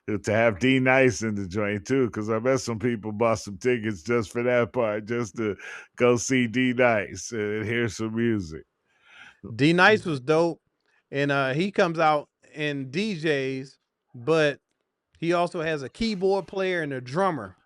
To have D Nice in the joint too, because I bet some people bought some tickets just for that part, just to go see D Nice and hear some music. D Nice was dope. And he comes out and DJs, but he also has a keyboard player and a drummer.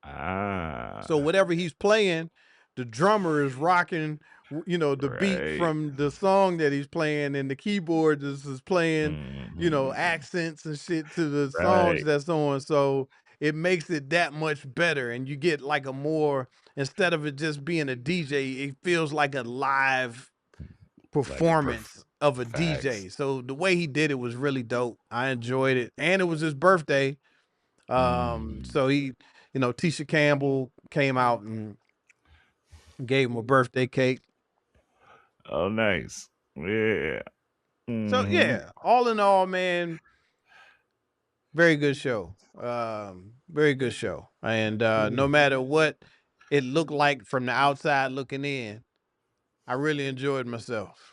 So Ah, whatever he's playing, the drummer is rocking, the beat right. from the song that he's playing, and the keyboard is playing, Mhm. accents and shit to the songs Right. that's on. So it makes it that much better, and you get like a more, instead of it just being a DJ, it feels like a live Like a performance of a facts. DJ. So the way he did it was really dope. I enjoyed it, and it was his birthday. Mm. So Tisha Campbell came out and gave him a birthday cake. Oh, nice. Yeah. So Hmm. yeah, all in all, man, very good show. Very good show. And no matter what it looked like from the outside looking in, I really enjoyed myself.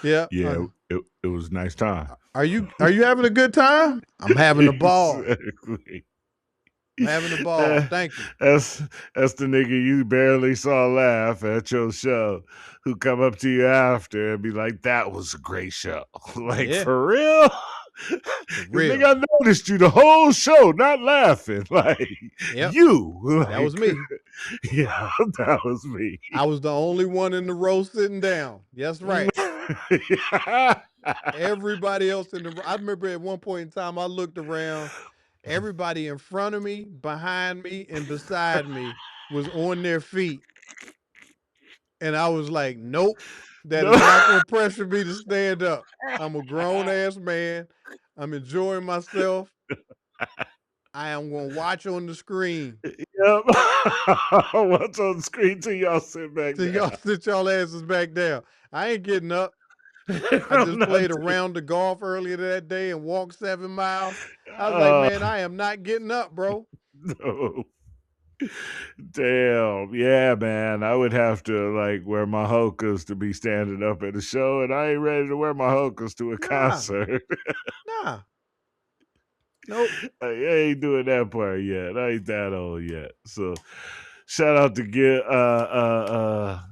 Yeah. Yeah, it was nice time. Are you having a good time? I'm having a ball. Exactly. I'm having a ball. Uh, Thank you. that's that's the nigga you barely saw laugh at your show, who come up to you after and be like, "That was a great show." Like, Yeah, for real? for Because real. nigga, I noticed you the whole show not laughing. Like, Yep. you, That was like, me. yeah, that was me. I was the only one in the row sitting down. Yes, right. Everybody else I remember at one point in time, I looked around, everybody in front of me, behind me, and beside me was on their feet. And I was like, nope, that is No. not going to pressure me to stand up. I'm a grown ass man. I'm enjoying myself. I am going to watch on the screen Yep. What's on the screen till y'all sit back till y'all down? sit y'all asses back down. I ain't getting up. I I'm just not played a round of golf earlier that day and walked 7 miles. I was like, uh, man, I am not getting up, bro. no. Damn. Yeah, man. I would have to like wear my hokas to be standing up at a show, and I ain't ready to wear my hokas to a Nah, concert. nah, nope. I ain't doing that part yet. I ain't that old yet. So shout out to get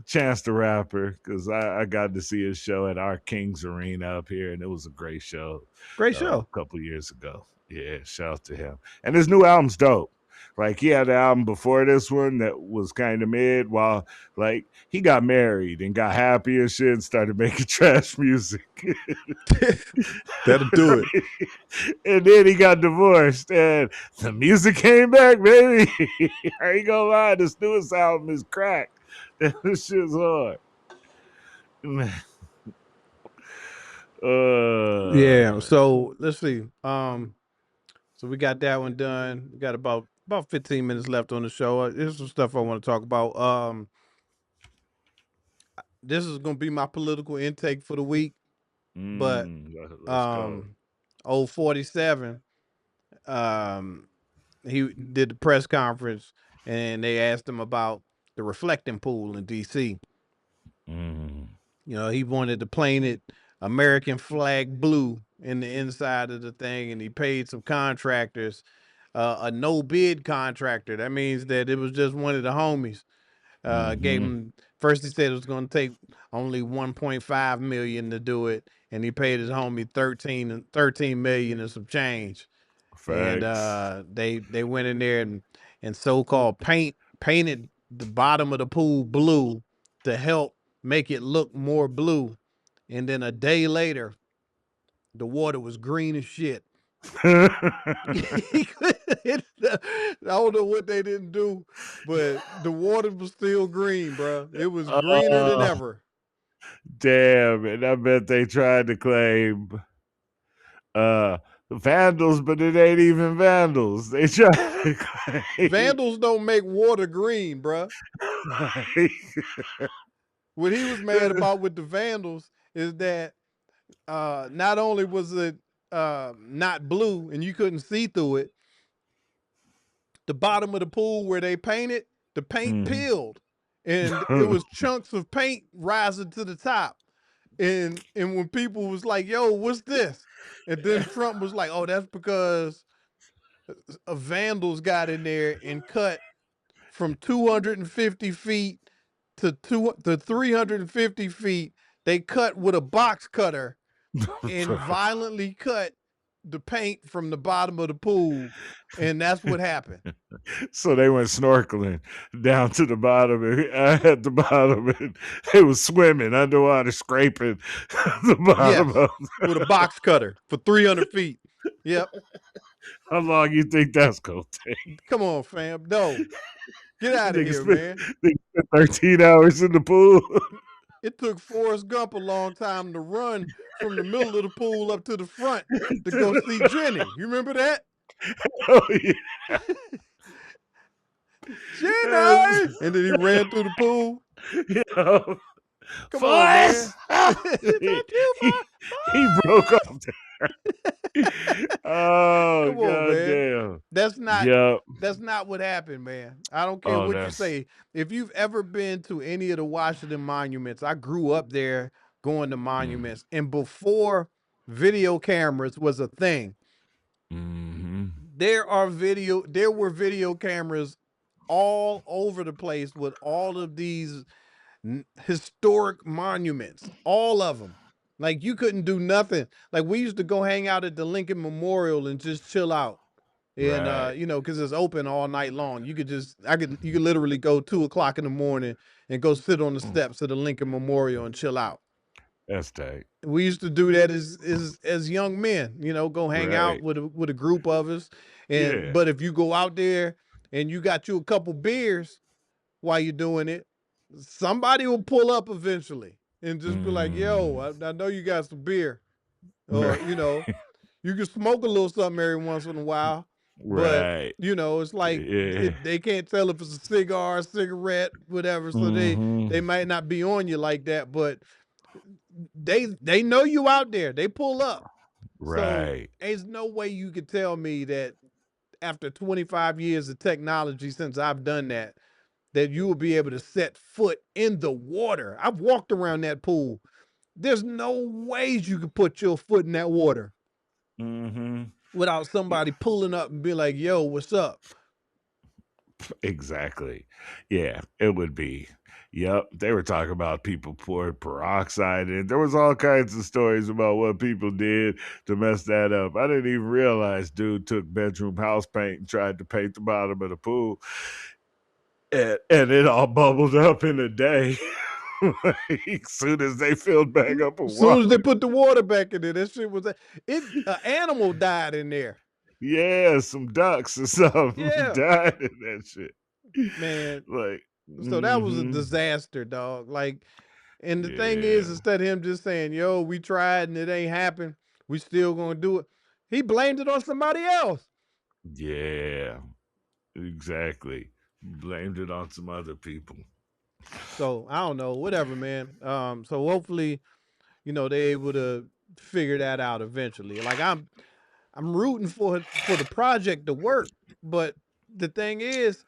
Chance the Rapper, because I got to see his show at our Kings Arena up here, and it was a great show Great a show. couple years ago. Yeah, shout out to him. And his new album's dope. Like he had an album before this one that was kind of mid, while like he got married and got happy and shit and started making trash music. That'll do it. And then he got divorced and the music came back, baby. I ain't gonna lie, this newest album is crack. This shit's hard. Yeah. Uh, So let's see. So we got that one done. We got about 15 minutes left on the show. There's some stuff I want to talk about. This is gonna be my political intake for the week, but let's go. um, old 47. Um, he did the press conference and they asked him about the reflecting pool in DC. Mm, He wanted to paint it American flag blue in the inside of the thing, and he paid some contractors a no bid contractor. That means that it was just one of the homies. Gave mm-hmm. him first. He said it was going to take only 1.5 million to do it, and he paid his homie 13 million and some change. And Facts. they went in there and so-called painted the bottom of the pool blue to help make it look more blue. And then a day later, the water was green as shit. He couldn't hit I don't know what they didn't do, but the water was still green, bro. It was greener than Oh, ever. damn. And I bet they tried to claim uh vandals, but it ain't even vandals. They tried to claim Vandals don't make water green, bro. like, What he was mad about with the Vandals is that not only was it not blue and you couldn't see through it, the bottom of the pool where they painted, the paint Mhm. peeled, and it was chunks of paint rising to the top. And when people was like, "Yo, what's this?" and then Trump was like, "Oh, that's because vandals got in there and cut from 250 feet to 350 feet. They cut with a box cutter and violently cut the paint from the bottom of the pool, and that's what happened." So they went snorkeling down to the bottom and at the bottom and they was swimming underwater scraping the bottom Yes, of with a box cutter for 300 feet. Yep. how long you think that's gonna take? Come on, fam. No, get out of Niggas here, spent, man. niggas spent 13 hours in the pool. It took Forrest Gump a long time to run from the middle of the pool up to the front to go see Jenny. You remember that? Oh, yeah. Jenny! And then he ran through the pool. Yo, Come on, Forrest! man. Is that you, he, he broke boy? off. Oh, Come on, man. goddamn. That's not Yep. that's not what happened, man. I don't care Oh, what you that's. say. If you've ever been to any of the Washington monuments, I grew up there going to monuments, and before video cameras was a thing, Mm-hmm. there were video cameras all over the place with all of these historic monuments, all of them. Like you couldn't do nothing. Like we used to go hang out at the Lincoln Memorial and just chill out. And Right. because it's open all night long. You could literally go 2 o'clock in the morning and go sit on the steps of the Lincoln Memorial and chill out. That's tight. We used to do that as young men, go hang out Right. with a group of us. And Yeah. but if you go out there and you got you a couple beers while you're doing it, somebody will pull up eventually and just be like, "Yo, I know you got some beer," or Right. you can smoke a little something every once in a while, but Right. it's like Yeah. they can't tell if it's a cigar, cigarette, whatever. So Mm-hmm. they might not be on you like that, but they know you out there. They pull up. So Right. there's no way you could tell me that after 25 years of technology since I've done that you will be able to set foot in the water. I've walked around that pool. There's no ways you could put your foot in that water Mm-hmm. without somebody pulling up and being like, "Yo, what's up?" Exactly. Yeah, it would be. Yep. They were talking about people poured peroxide in. There was all kinds of stories about what people did to mess that up. I didn't even realize dude took bedroom house paint and tried to paint the bottom of the pool. And it all bubbled up in a day. Like, soon as they filled back up with As soon as they water. put the water back in there, that shit was an animal died in there. Yeah, some ducks or something Yeah, died in that shit. man. Like, So that was a mm-hmm. disaster, dog. Like, and the thing is, Yeah. instead of him just saying, "Yo, we tried and it ain't happened, we still gonna do it," he blamed it on somebody else. Yeah. Exactly. Blamed it on some other people. So I don't know, whatever, man. So hopefully, they're able to figure that out eventually. Like I'm rooting for the project to work, but the thing is,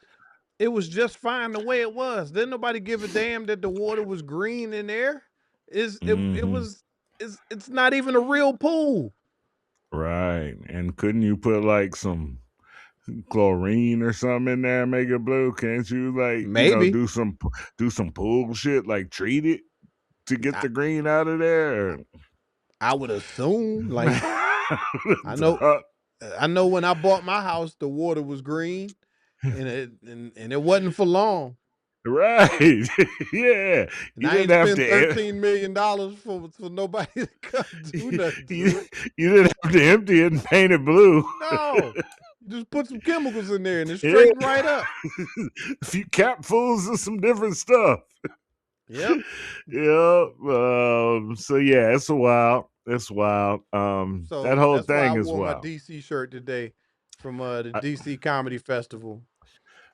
it was just fine the way it was. Didn't nobody give a damn that the water was green in there. It Mm-hmm. was it's not even a real pool. Right. And couldn't you put like some chlorine or something in there and make it blue? Can't you like, Maybe. do some pool shit, like treat it to get I, the green out of there? I would assume. Like I know Duh. I know when I bought my house, the water was green, and it wasn't for long. Right. Yeah. And You I didn't ain't have spend to $13 million for nobody to come do nothing you, to it. you didn't have to empty it and paint it blue. No, just put some chemicals in there and it Yeah. straightened right up. A few capfuls of some different stuff. Yep. Yeah. So yeah, it's a wild. It's wild. That So whole that's why I thing is wore my wild. DC shirt today from the I, DC Comedy Festival.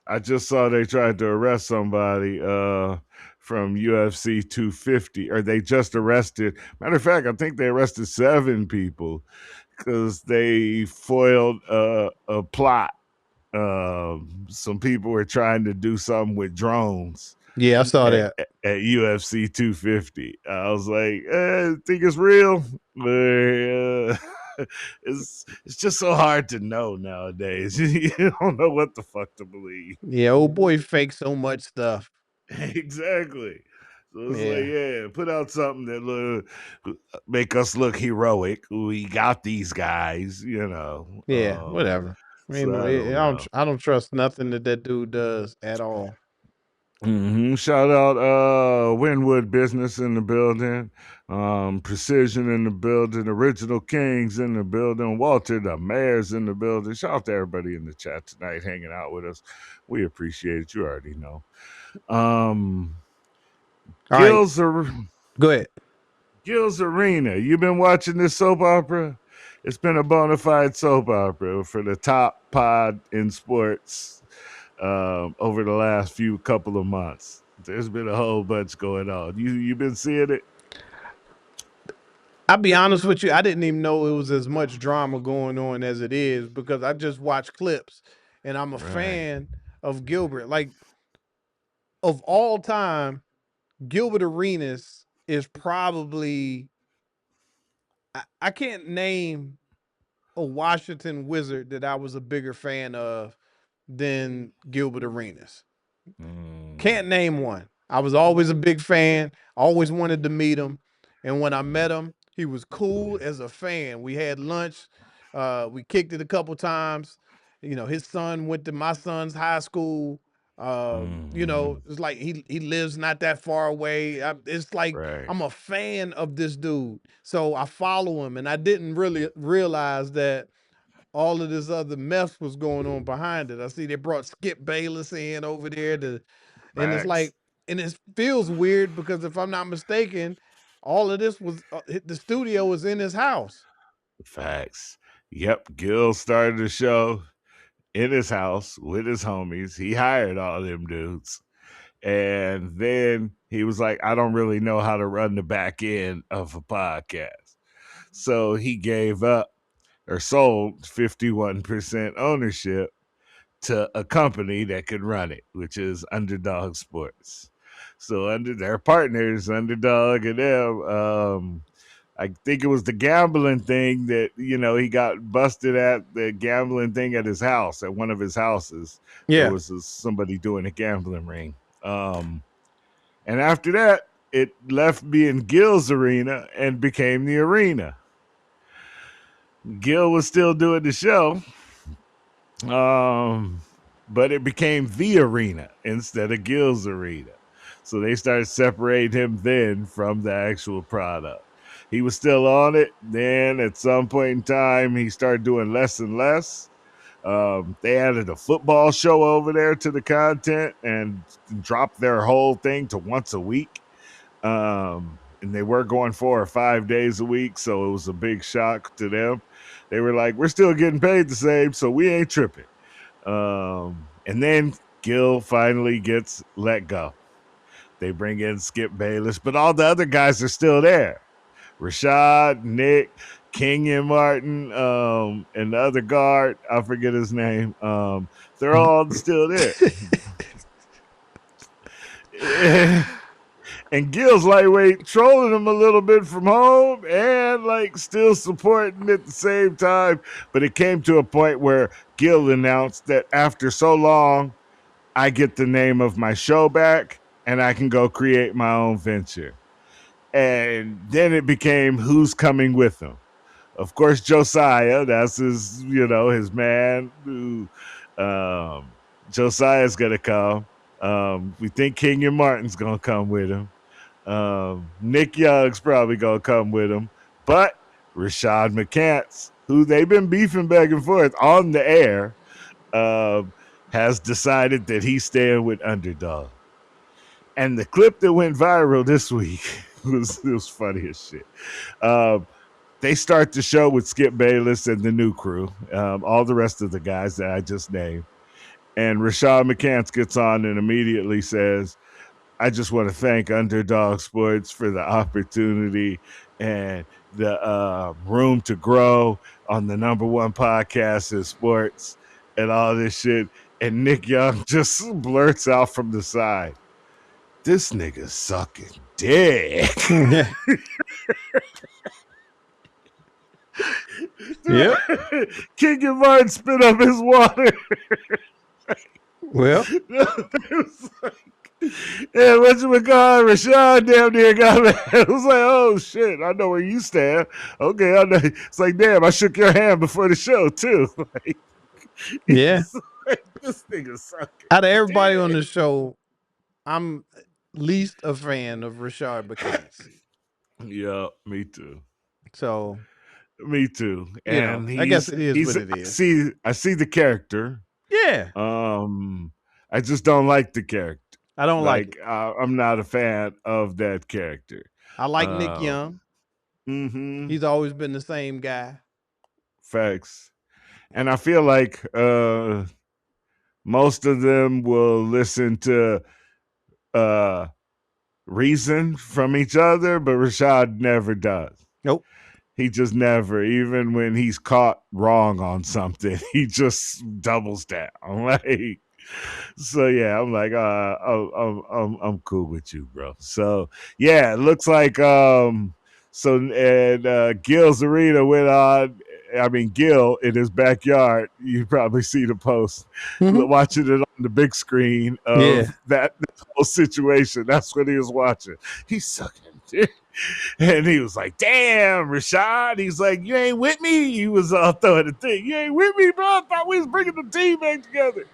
I just saw they tried to arrest somebody from UFC 250, or they just arrested. Matter of fact, I think they arrested 7 people because they foiled a plot. Some people were trying to do something with drones Yeah, I saw at, that. at UFC 250. I was like, think it's real? But, it's just so hard to know nowadays. You don't know what the fuck to believe. Yeah, old boy faked so much stuff. Exactly. So it's like, Yeah. yeah, put out something that make us look heroic. We got these guys, you know. Yeah, whatever. I So mean, I don't know. I don't trust nothing that dude does at all. Shout out Winwood Business in the building, Precision in the building, Original Kings in the building, Walter the Mayor's in the building. Shout out to everybody in the chat tonight hanging out with us. We appreciate it. You already know. Um All right, Gil's Ar- go ahead. Gil's Arena. You been watching this soap opera? It's been a bona fide soap opera for the top pod in sports over the last few couple of months. There's been a whole bunch going on. You been seeing it? I'll be honest with you, I didn't even know it was as much drama going on as it is because I just watch clips and I'm a Right. fan of Gilbert. Like of all time, Gilbert Arenas is probably I can't name a Washington Wizard that I was a bigger fan of than Gilbert Arenas. Mm, Can't name one. I was always a big fan, always wanted to meet him. And when I met him, he was cool as a fan. We had lunch. We kicked it a couple times. You know, his son went to my son's high school. mm, It's like he lives not that far away. It's like right. I'm a fan of this dude. So I follow him and I didn't really realize that all of this other mess was going on behind it. I see they brought Skip Bayless in over there and it's Facts. like, and it feels weird because if I'm not mistaken, all of this was the studio was in his house. Facts. Yep. Gil started the show in his house with his homies. He hired all them dudes. And then he was like, I don't really know how to run the back end of a podcast. So he gave up or sold 51% ownership to a company that could run it, which is Underdog Sports. So under their partners, Underdog and them, I think it was the gambling thing that he got busted at the gambling thing at his house, at one of his houses. There Yeah. was somebody doing a gambling ring, and after that, it left being Gil's arena and became the arena. Gil was still doing the show, um, but it became the arena instead of Gil's arena. So they started separating him then from the actual product. He was still on it. Then at some point in time, he started doing less and less. They added a football show over there to the content and dropped their whole thing to once a week. And they were going 4 or 5 days a week, so it was a big shock to them. They were like, "We're still getting paid the same, so we ain't tripping." And then Gil finally gets let go. They bring in Skip Bayless, but all the other guys are still there. Rashad, Nick, Kenyon Martin, and the other guard, I forget his name. They're all still there. And Gil's lightweight trolling him a little bit from home and like still supporting at the same time. But it came to a point where Gil announced that after so long, I get the name of my show back and I can go create my own venture. And then it became who's coming with him. Of course, Josiah, that's his man who Josiah's gonna come. We think Kenyon Martin's gonna come with him. Nick Young's probably gonna come with him, but Rashad McCants, who they've been beefing back and forth on the air, has decided that he's staying with Underdog. And the clip that went viral this week was funny as shit. They start the show with Skip Bayless and the new crew, all the rest of the guys that I just named. And Rashad McCants gets on and immediately says, I just want to thank Underdog Sports for the opportunity and the room to grow on the number one podcast in sports and all this shit. And Nick Young just blurts out from the side, this nigga's sucking dick. Yep. Kenyon Martin spit up his water. Well, yeah, whatchamacallit, Rashad damn near got me. It was like, oh shit, I know where you stand. Okay, I know. It's like, damn, I shook your hand before the show too. Like, yeah. like, this nigga sucking. Out of everybody on the show, I'm least a fan of Rashad McCants. Yeah, me too. So, Me too. you know, And I guess it is what it is. I see the character. Yeah. I just don't like the character. I don't like it. I'm not a fan of that character. I like Nick Young. Mm-hmm. He's always been the same guy. Facts. And I feel like most of them will listen to reason from each other, but Rashad never does. Nope. He just never, even when he's caught wrong on something, he just doubles down. Like, so yeah, I'm like, I'm cool with you, bro. So yeah, it looks like so and Gil's arena went on. I mean, Gil in his backyard. You probably see the post, watching it on the big screen of that whole situation. That's what he was watching. He's sucking dick. And he was like, damn, Rashad. He's like, you ain't with me? He was throwing the thing. You ain't with me, bro? I thought we was bringing the team back together.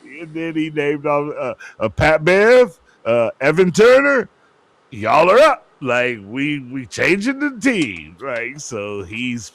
And then he named off Pat Bev, Evan Turner. Y'all are up. Like, we changing the team. Right? So he's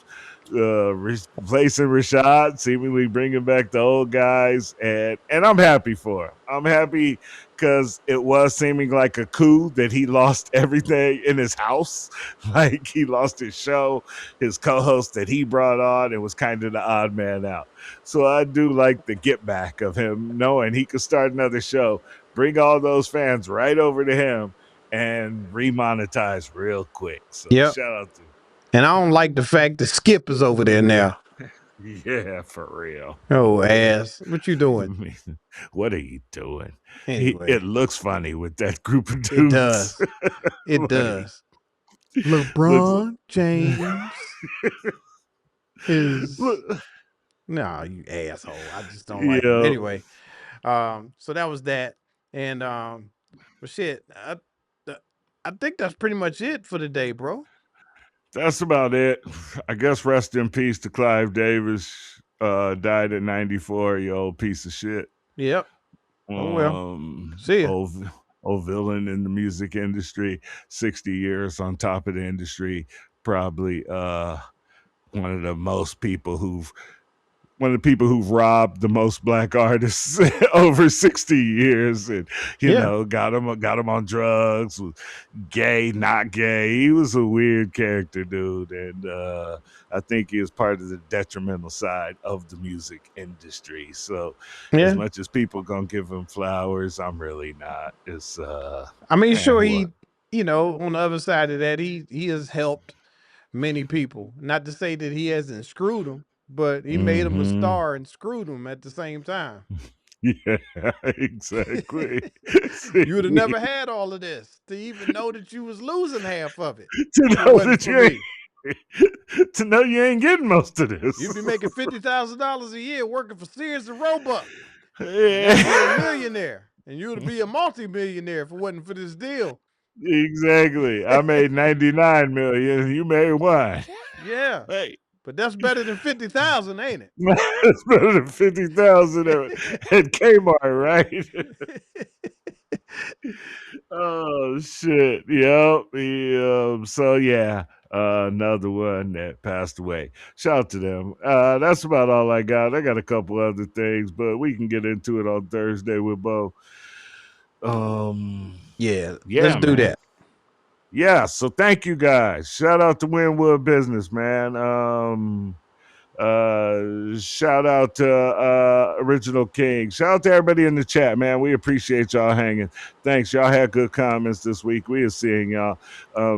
replacing Rashad, seemingly bringing back the old guys. And I'm happy for him. I'm happy because it was seeming like a coup that he lost everything in his house. Like, he lost his show, his co-host that he brought on, and was kind of the odd man out. So I do like the get back of him knowing he could start another show, bring all those fans right over to him, and remonetize real quick. So shout out to him. And I don't like the fact that Skip is over there now. Yeah, for real. Oh, ass. What you doing? What are you doing? Anyway. It looks funny with that group of dudes. It does. It like, does. LeBron James is... No, you asshole. I just don't like it. Anyway, so that was that. And, but shit, I think that's pretty much it for today, bro. That's about it. I guess rest in peace to Clive Davis. Died at 94, you old piece of shit. Yep. Oh, well. See ya. Old villain in the music industry. 60 years on top of the industry. Probably one of the people who've robbed the most black artists over 60 years, and you know, got him on drugs, was gay, not gay. He was a weird character, dude, and I think he was part of the detrimental side of the music industry. So as much as people gonna give him flowers, I'm really not. It's I mean, sure, he, you know, on the other side of that, he has helped many people. Not to say that he hasn't screwed them, but he made him a star and screwed him at the same time. Yeah, exactly. You would have never had all of this to even know that you was losing half of it. To know you ain't getting most of this. You'd be making $50,000 a year working for Sears and Roebuck. Yeah. You'd be a millionaire, and you would be a multi-millionaire if it wasn't for this deal. Exactly. I made 99 million. You made one. Yeah. Hey. But that's better than 50,000, ain't it? That's better than 50,000 at Kmart, right? Oh shit. Yep. So yeah. Another one that passed away. Shout out to them. That's about all I got. I got a couple other things, but we can get into it on Thursday with Bo. Um, Yeah, let's yeah, do man. that. Yeah. So thank you guys. Shout out to Winwood Business, man. Shout out to Original King. Shout out to everybody in the chat, man. We appreciate y'all hanging. Thanks. Y'all had good comments this week. We are seeing y'all.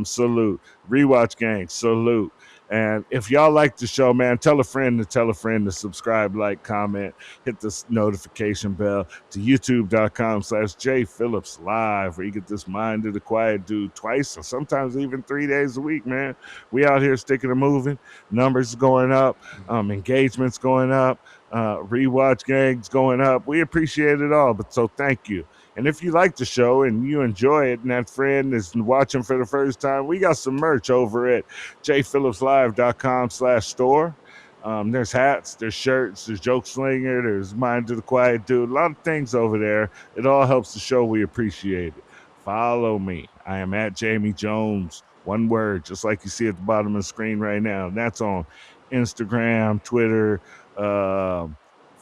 Salute. Rewatch gang. Salute. And if y'all like the show, man, tell a friend to subscribe, like, comment, hit the notification bell to youtube.com/J Phillips Live, where you get this Mind of the Quiet Dude twice or sometimes even 3 days a week, man. We out here sticking and moving. Numbers going up, engagements going up, rewatch gangs going up. We appreciate it all, but so thank you. And if you like the show and you enjoy it, and that friend is watching for the first time, we got some merch over at jphillipslive.com/store. There's hats, there's shirts, there's Joke Slinger, there's Mind to the Quiet Dude, a lot of things over there. It all helps the show. We appreciate it. Follow me. I am at Jamie Jones. One word, just like you see at the bottom of the screen right now. And that's on Instagram, Twitter,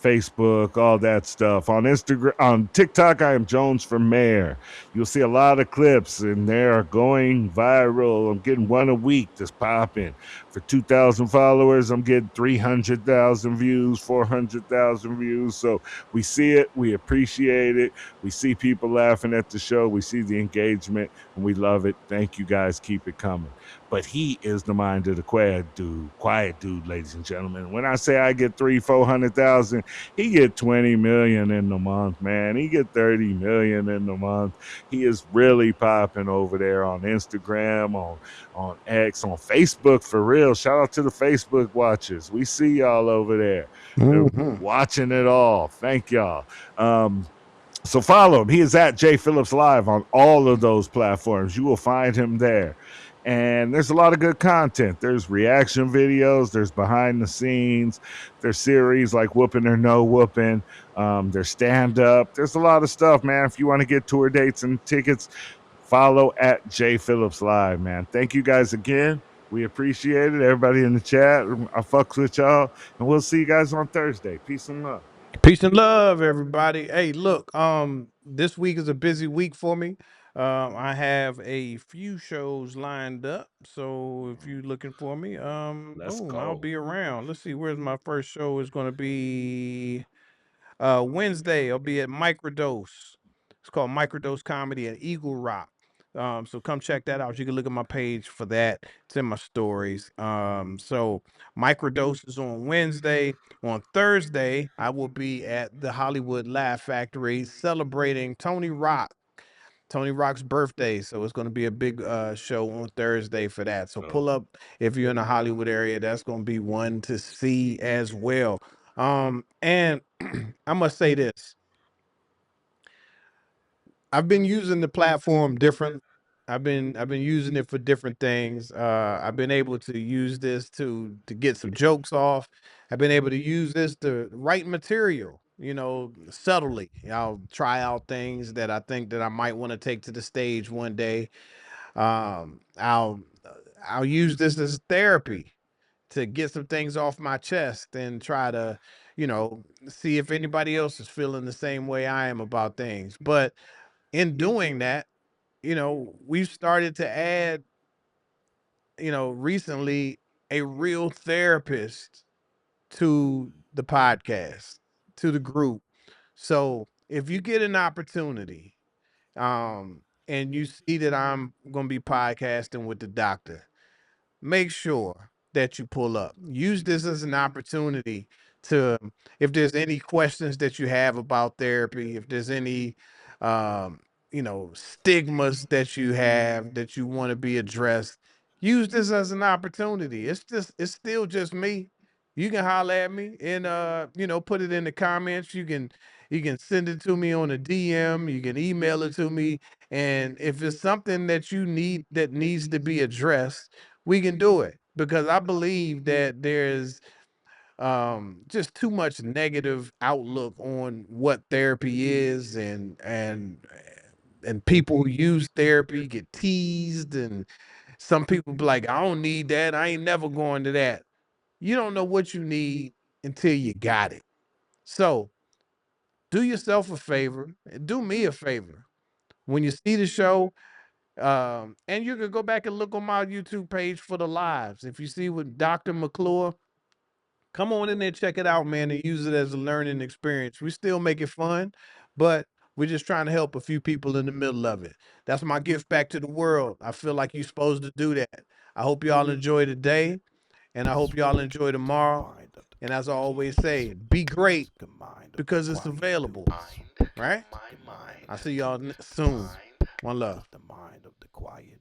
Facebook, all that stuff. On Instagram, on TikTok, I am Jones for Mayor. You'll see a lot of clips, and they are going viral. I'm getting one a week that's popping. For 2,000 followers, I'm getting 300,000 views, 400,000 views. So we see it, we appreciate it. We see people laughing at the show. We see the engagement, and we love it. Thank you guys. Keep it coming. But he is the Mind of the quiet dude, ladies and gentlemen. When I say I get 400,000, he get 20 million in the month, man. He get 30 million in the month. He is really popping over there on Instagram, on X, on Facebook, for real. Shout out to the Facebook watchers. We see y'all over there. They're Mhm. watching it all. Thank y'all. So follow him. He is at J Phillips Live on all of those platforms. You will find him there. And there's a lot of good content. There's reaction videos, there's behind the scenes, there's series like Whooping or No Whooping, there's stand up. There's a lot of stuff, man. If you want to get tour dates and tickets, follow at J Phillips Live, man. Thank you guys again. We appreciate it. Everybody in the chat, I fucks with y'all. And we'll see you guys on Thursday. Peace and love. Peace and love, everybody. Hey, look, this week is a busy week for me. I have a few shows lined up, so if you're looking for me, Let's boom, I'll go. be around. Let's see, where's my first show is going to be. Wednesday, I'll be at Microdose. It's called Microdose Comedy at Eagle Rock. So come check that out. You can look at my page for that. It's in my stories. So Microdose is on Wednesday. On Thursday, I will be at the Hollywood Laugh Factory celebrating Tony Rock's birthday. So it's going to be a big show on Thursday for that. So pull Oh. up if you're in the Hollywood area. That's going to be one to see as well. And I must say this. I've been using the platform different. I've been using it for different things. I've been able to use this to get some jokes off. I've been able to use this to write material, subtly. I'll try out things that I think that I might want to take to the stage one day. Um, I'll I'll use this as therapy to get some things off my chest and try to, see if anybody else is feeling the same way I am about things. But in doing that, we've started to add, recently a real therapist to the podcast, to the group. So if you get an opportunity, and you see that I'm going to be podcasting with the doctor, make sure that you pull up. Use this as an opportunity to, if there's any questions that you have about therapy, if there's any, um, stigmas that you have that you want to be addressed, use this as an opportunity. It's still just me. You can holler at me and, put it in the comments. You can send it to me on a DM. You can email it to me. And if it's something that you need that needs to be addressed, we can do it because I believe that there's just too much negative outlook on what therapy is and and people who use therapy get teased, and some people be like, I don't need that. I ain't never going to that. You don't know what you need until you got it. So do yourself a favor and do me a favor. When you see the show, and you can go back and look on my YouTube page for the lives. If you see with Dr. McClure, come on in there, check it out, man, and use it as a learning experience. We still make it fun, but we're just trying to help a few people in the middle of it. That's my gift back to the world. I feel like you're supposed to do that. I hope y'all enjoy today, and I hope y'all enjoy tomorrow. Mind of the And as I always say, be great good mind of because the it's quiet available, Mind right? my mind. I'll see y'all soon. Mind One love. the mind of the quiet